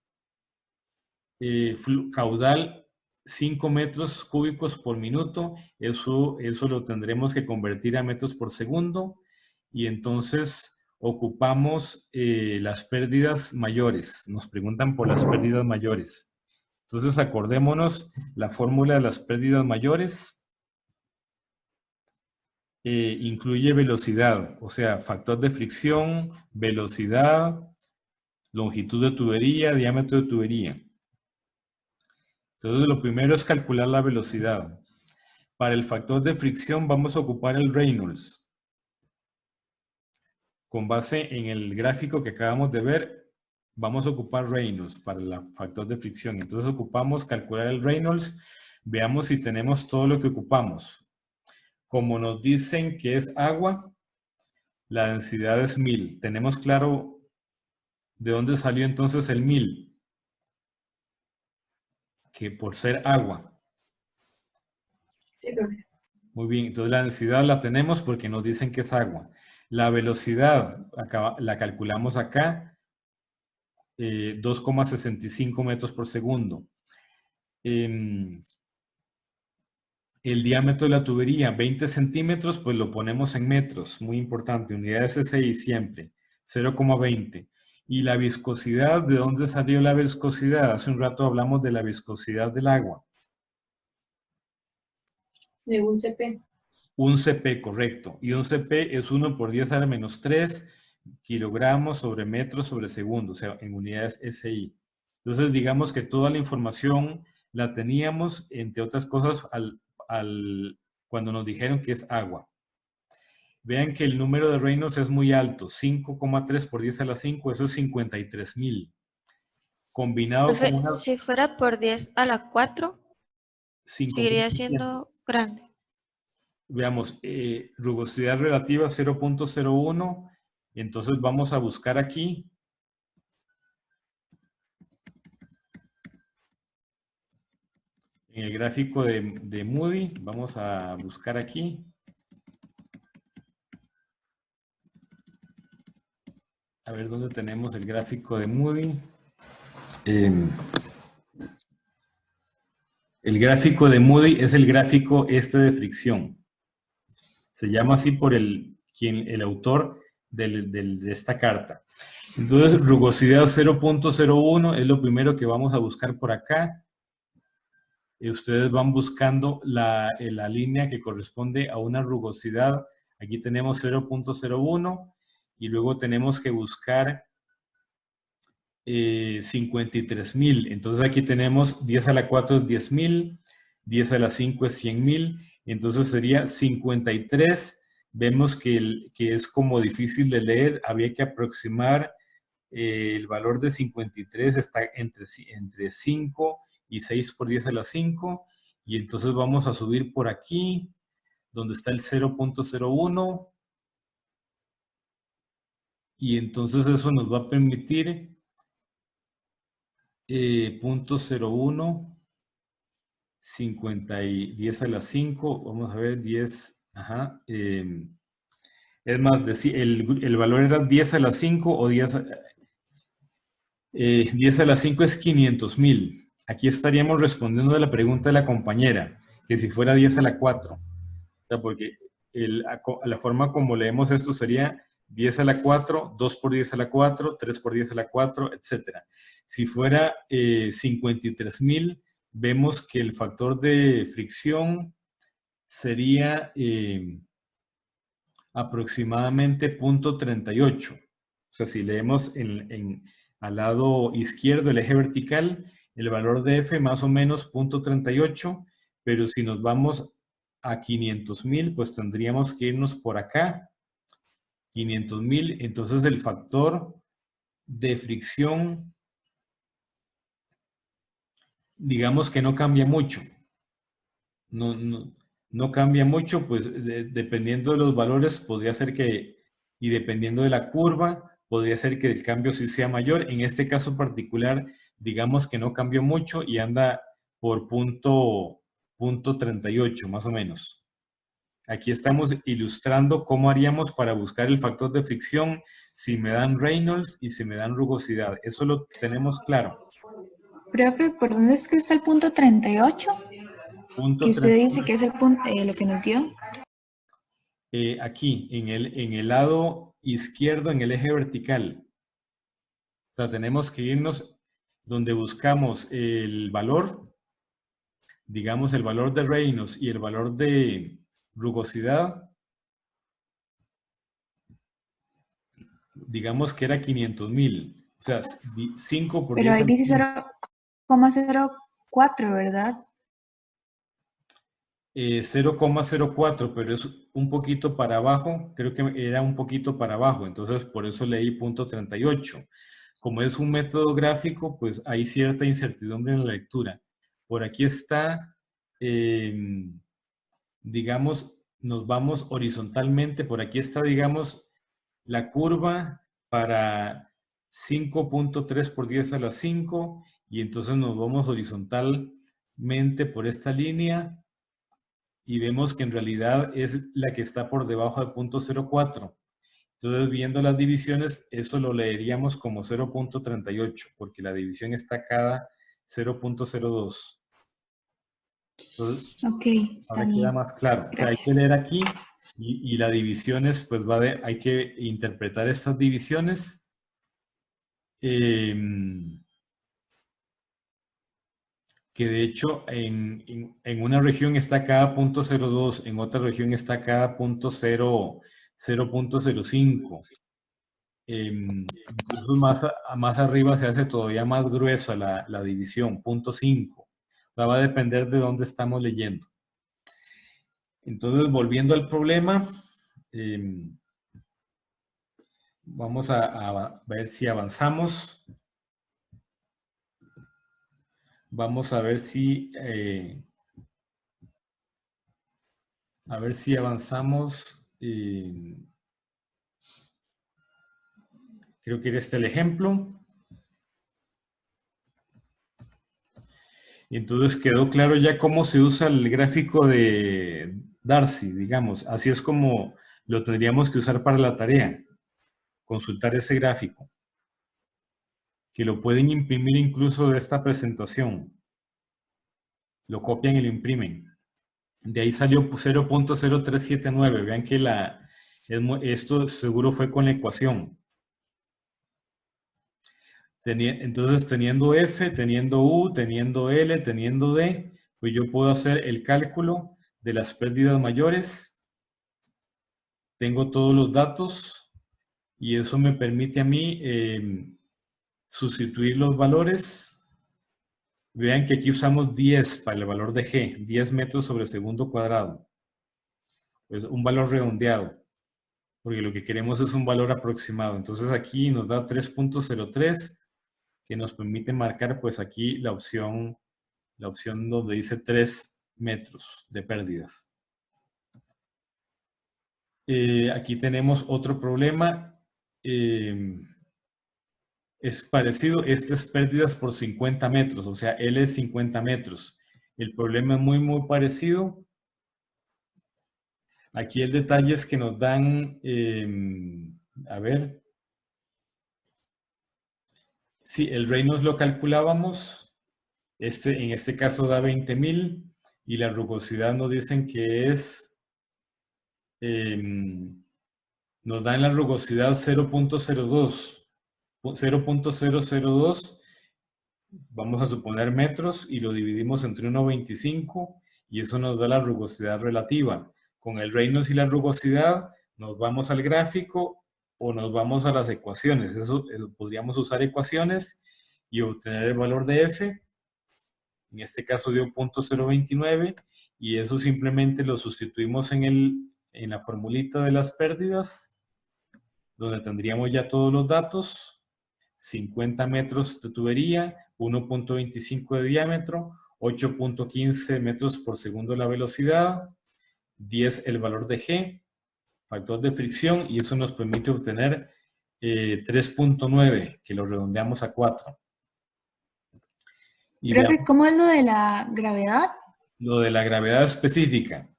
Speaker 1: Caudal 5 metros cúbicos por minuto. Eso lo tendremos que convertir a metros por segundo. Y entonces ocupamos las pérdidas mayores. Nos preguntan por las pérdidas mayores. Entonces acordémonos la fórmula de las pérdidas mayores. Incluye velocidad, o sea, factor de fricción, velocidad, longitud de tubería, diámetro de tubería. Entonces, lo primero es calcular la velocidad. Para el factor de fricción vamos a ocupar el Reynolds. Con base en el gráfico que acabamos de ver, vamos a ocupar Reynolds para el factor de fricción. Entonces ocupamos calcular el Reynolds. Veamos si tenemos todo lo que ocupamos. Como nos dicen que es agua, la densidad es 1000. ¿Tenemos claro de dónde salió entonces el 1000? Que por ser agua.
Speaker 2: Sí, profe.
Speaker 1: Muy bien, entonces la densidad la tenemos porque nos dicen que es agua. La velocidad la calculamos acá, 2,65 metros por segundo. El diámetro de la tubería, 20 centímetros, pues lo ponemos en metros, muy importante, unidades SI siempre, 0,20. Y la viscosidad, ¿de dónde salió la viscosidad? Hace un rato hablamos de la viscosidad del agua.
Speaker 2: De un CP.
Speaker 1: Un CP, correcto. Y un CP es 1 por 10 a la menos 3 kilogramos sobre metro sobre segundo, o sea, en unidades SI. Entonces, digamos que toda la información la teníamos, entre otras cosas, cuando nos dijeron que es agua. Vean que el número de Reynolds es muy alto, 5,3 por 10 a la 5, eso es 53,000. Combinado
Speaker 4: Profe,
Speaker 1: con una...
Speaker 4: si fuera por 10 a la 4, seguiría siendo grande.
Speaker 1: Veamos, rugosidad relativa 0.01. Entonces vamos a buscar aquí. En el gráfico de Moody, vamos a buscar aquí. A ver dónde tenemos el gráfico de Moody. El gráfico de Moody es el gráfico de fricción. Se llama así por el autor de esta carta. Entonces, rugosidad 0.01 es lo primero que vamos a buscar por acá. Y ustedes van buscando la línea que corresponde a una rugosidad. Aquí tenemos 0.01 y luego tenemos que buscar 53,000. Entonces aquí tenemos 10 a la 4 es 10,000, 10 a la 5 es 100,000. Entonces sería 53. Vemos que es como difícil de leer. Había que aproximar el valor de 53. Está entre 5 y 6 por 10 a la 5. Y entonces vamos a subir por aquí, donde está el 0.01. Y entonces eso nos va a permitir 0.01, 50 y 10 a la 5, vamos a ver, 10, ajá, es más, el valor era 10 a la 5 o 10 a la 5 es 500,000. Aquí estaríamos respondiendo a la pregunta de la compañera, que si fuera 10 a la 4, o sea, porque la forma como leemos esto sería 10 a la 4, 2 por 10 a la 4, 3 por 10 a la 4, etc. Si fuera 53,000, vemos que el factor de fricción sería aproximadamente 0.38. O sea, si leemos al lado izquierdo el eje vertical, el valor de F más o menos 0.38, pero si nos vamos a 500,000, pues tendríamos que irnos por acá. 500,000, entonces el factor de fricción, digamos que no cambia mucho. No cambia mucho, pues dependiendo de los valores, podría ser que, y dependiendo de la curva, podría ser que el cambio sí sea mayor. En este caso particular, digamos que no cambió mucho y anda por punto 38, más o menos. Aquí estamos ilustrando cómo haríamos para buscar el factor de fricción si me dan Reynolds y si me dan rugosidad. Eso lo tenemos claro.
Speaker 6: Profe, ¿por dónde es que está el punto 38?
Speaker 1: Punto
Speaker 6: que usted
Speaker 1: 38.
Speaker 6: dice que es el punto, lo que nos dio.
Speaker 1: Aquí, en el lado izquierdo, en el eje vertical. O sea, tenemos que irnos donde buscamos el valor, digamos el valor de Reynolds y el valor de rugosidad, digamos que era 500,000, o sea, 5 por 10.
Speaker 6: Pero ahí dice 0,04, ¿verdad?
Speaker 1: 0,04, pero es un poquito para abajo, creo que era un poquito para abajo, entonces por eso leí punto 38. Como es un método gráfico, pues hay cierta incertidumbre en la lectura. Por aquí está, digamos, nos vamos horizontalmente, por aquí está, digamos, la curva para 5.3 por 10 a la 5, y entonces nos vamos horizontalmente por esta línea, y vemos que en realidad es la que está por debajo de punto 0.4. Entonces, viendo las divisiones, eso lo leeríamos como 0.38, porque la división está cada 0.02. Entonces,
Speaker 6: Ok, está
Speaker 1: ahora queda
Speaker 6: bien.
Speaker 1: más claro. O sea, hay que
Speaker 6: Gracias.
Speaker 1: leer aquí y las divisiones, pues hay que interpretar estas divisiones. Que de hecho en una región está cada 0.02, en otra región está cada 0.05. Incluso más arriba se hace todavía más gruesa la división, 0.5. Va a depender de dónde estamos leyendo. Entonces, volviendo al problema, vamos a ver si avanzamos. Vamos a ver si avanzamos. Creo que era este el ejemplo. Y entonces quedó claro ya cómo se usa el gráfico de Darcy, digamos. Así es como lo tendríamos que usar para la tarea. Consultar ese gráfico. Que lo pueden imprimir incluso de esta presentación. Lo copian y lo imprimen. De ahí salió 0.0379. Vean que esto seguro fue con la ecuación. Entonces, teniendo F, teniendo U, teniendo L, teniendo D, pues yo puedo hacer el cálculo de las pérdidas mayores. Tengo todos los datos y eso me permite a mí sustituir los valores. Vean que aquí usamos 10 para el valor de G, 10 metros sobre segundo cuadrado. Es un valor redondeado, porque lo que queremos es un valor aproximado. Entonces aquí nos da 3.03, que nos permite marcar pues aquí la opción donde dice 3 metros de pérdidas. Aquí tenemos otro problema. Es parecido, este es pérdidas por 50 metros, o sea, L es 50 metros. El problema es muy parecido. Aquí el detalle es que nos dan, a ver, sí, el Reynolds lo calculábamos, en este caso da 20.000 y la rugosidad nos dicen que es, nos dan la rugosidad 0.02, 0.002, vamos a suponer metros y lo dividimos entre 1.25 y eso nos da la rugosidad relativa. Con el Reynolds y la rugosidad nos vamos al gráfico o nos vamos a las ecuaciones. Eso podríamos usar ecuaciones y obtener el valor de F. En este caso dio 0.029 y eso simplemente lo sustituimos en la formulita de las pérdidas, donde tendríamos ya todos los datos. 50 metros de tubería, 1.25 de diámetro, 8.15 metros por segundo la velocidad, 10 el valor de G, factor de fricción, y eso nos permite obtener 3.9, que lo redondeamos a 4. Y
Speaker 6: Profe, ¿cómo es lo de la gravedad?
Speaker 1: Lo de la gravedad específica.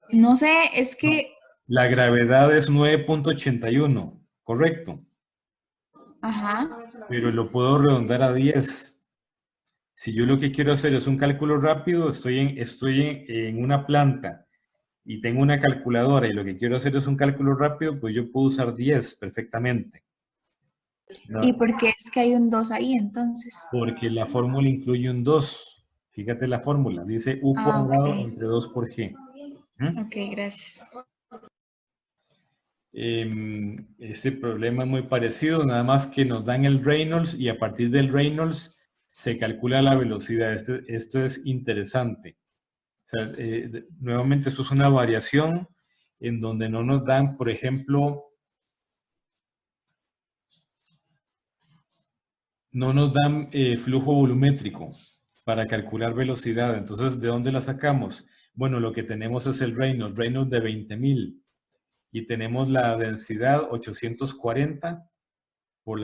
Speaker 6: No sé, es que...
Speaker 1: La gravedad es 9.81, correcto.
Speaker 6: Ajá.
Speaker 1: Pero lo puedo redondear a 10. Si yo lo que quiero hacer es un cálculo rápido, estoy en una planta y tengo una calculadora y lo que quiero hacer es un cálculo rápido, pues yo puedo usar 10 perfectamente. ¿No?
Speaker 6: ¿Y por qué es que hay un 2 ahí entonces?
Speaker 1: Porque la fórmula incluye un 2. Fíjate la fórmula, dice U cuadrado entre 2 por G.
Speaker 6: Ok, gracias.
Speaker 1: Este problema es muy parecido, nada más que nos dan el Reynolds y a partir del Reynolds se calcula la velocidad. Esto es interesante. O sea, nuevamente esto es una variación en donde no nos dan, por ejemplo, no nos dan flujo volumétrico para calcular velocidad. Entonces, ¿de dónde la sacamos? Bueno, lo que tenemos es el Reynolds de 20.000 y tenemos la densidad 840 por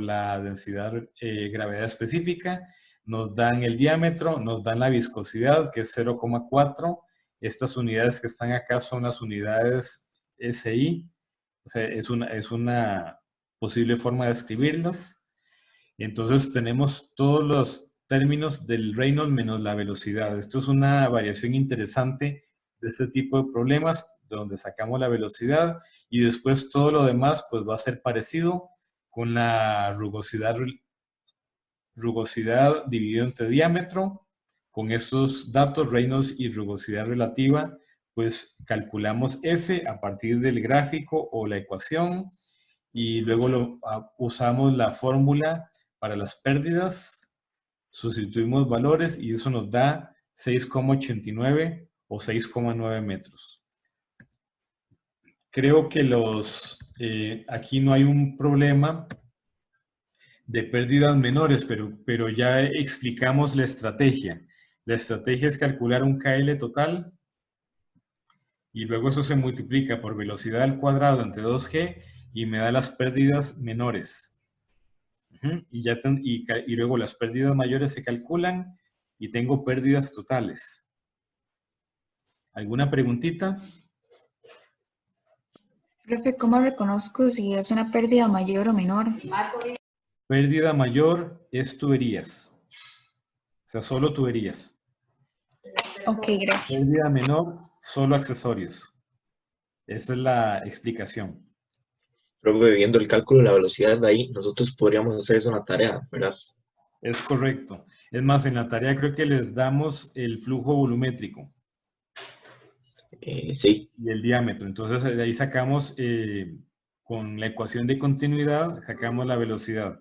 Speaker 1: la densidad gravedad específica. Nos dan el diámetro, nos dan la viscosidad, que es 0,4. Estas unidades que están acá son las unidades SI. O sea, es una posible forma de escribirlas. Entonces tenemos todos los términos del Reynolds menos la velocidad. Esto es una variación interesante de este tipo de problemas, donde sacamos la velocidad y después todo lo demás pues va a ser parecido con la rugosidad dividido entre diámetro. Con estos datos, Reynolds y rugosidad relativa, pues calculamos F a partir del gráfico o la ecuación y luego usamos la fórmula para las pérdidas, sustituimos valores y eso nos da 6,89 o 6,9 metros. Creo que aquí no hay un problema de pérdidas menores, pero ya explicamos la estrategia. La estrategia es calcular un KL total y luego eso se multiplica por velocidad al cuadrado entre 2G y me da las pérdidas menores. Y luego las pérdidas mayores se calculan y tengo pérdidas totales. ¿Alguna preguntita?
Speaker 6: Profe, ¿cómo reconozco si es una pérdida mayor o menor?
Speaker 1: Pérdida mayor es tuberías. O sea, solo tuberías.
Speaker 6: Ok, gracias.
Speaker 1: Pérdida menor, solo accesorios. Esa es la explicación.
Speaker 7: Profe, viendo el cálculo de la velocidad de ahí, nosotros podríamos hacer eso en la tarea, ¿verdad?
Speaker 1: Es correcto. Es más, en la tarea creo que les damos el flujo volumétrico.
Speaker 7: Sí.
Speaker 1: Y el diámetro. Entonces de ahí sacamos, con la ecuación de continuidad, sacamos la velocidad.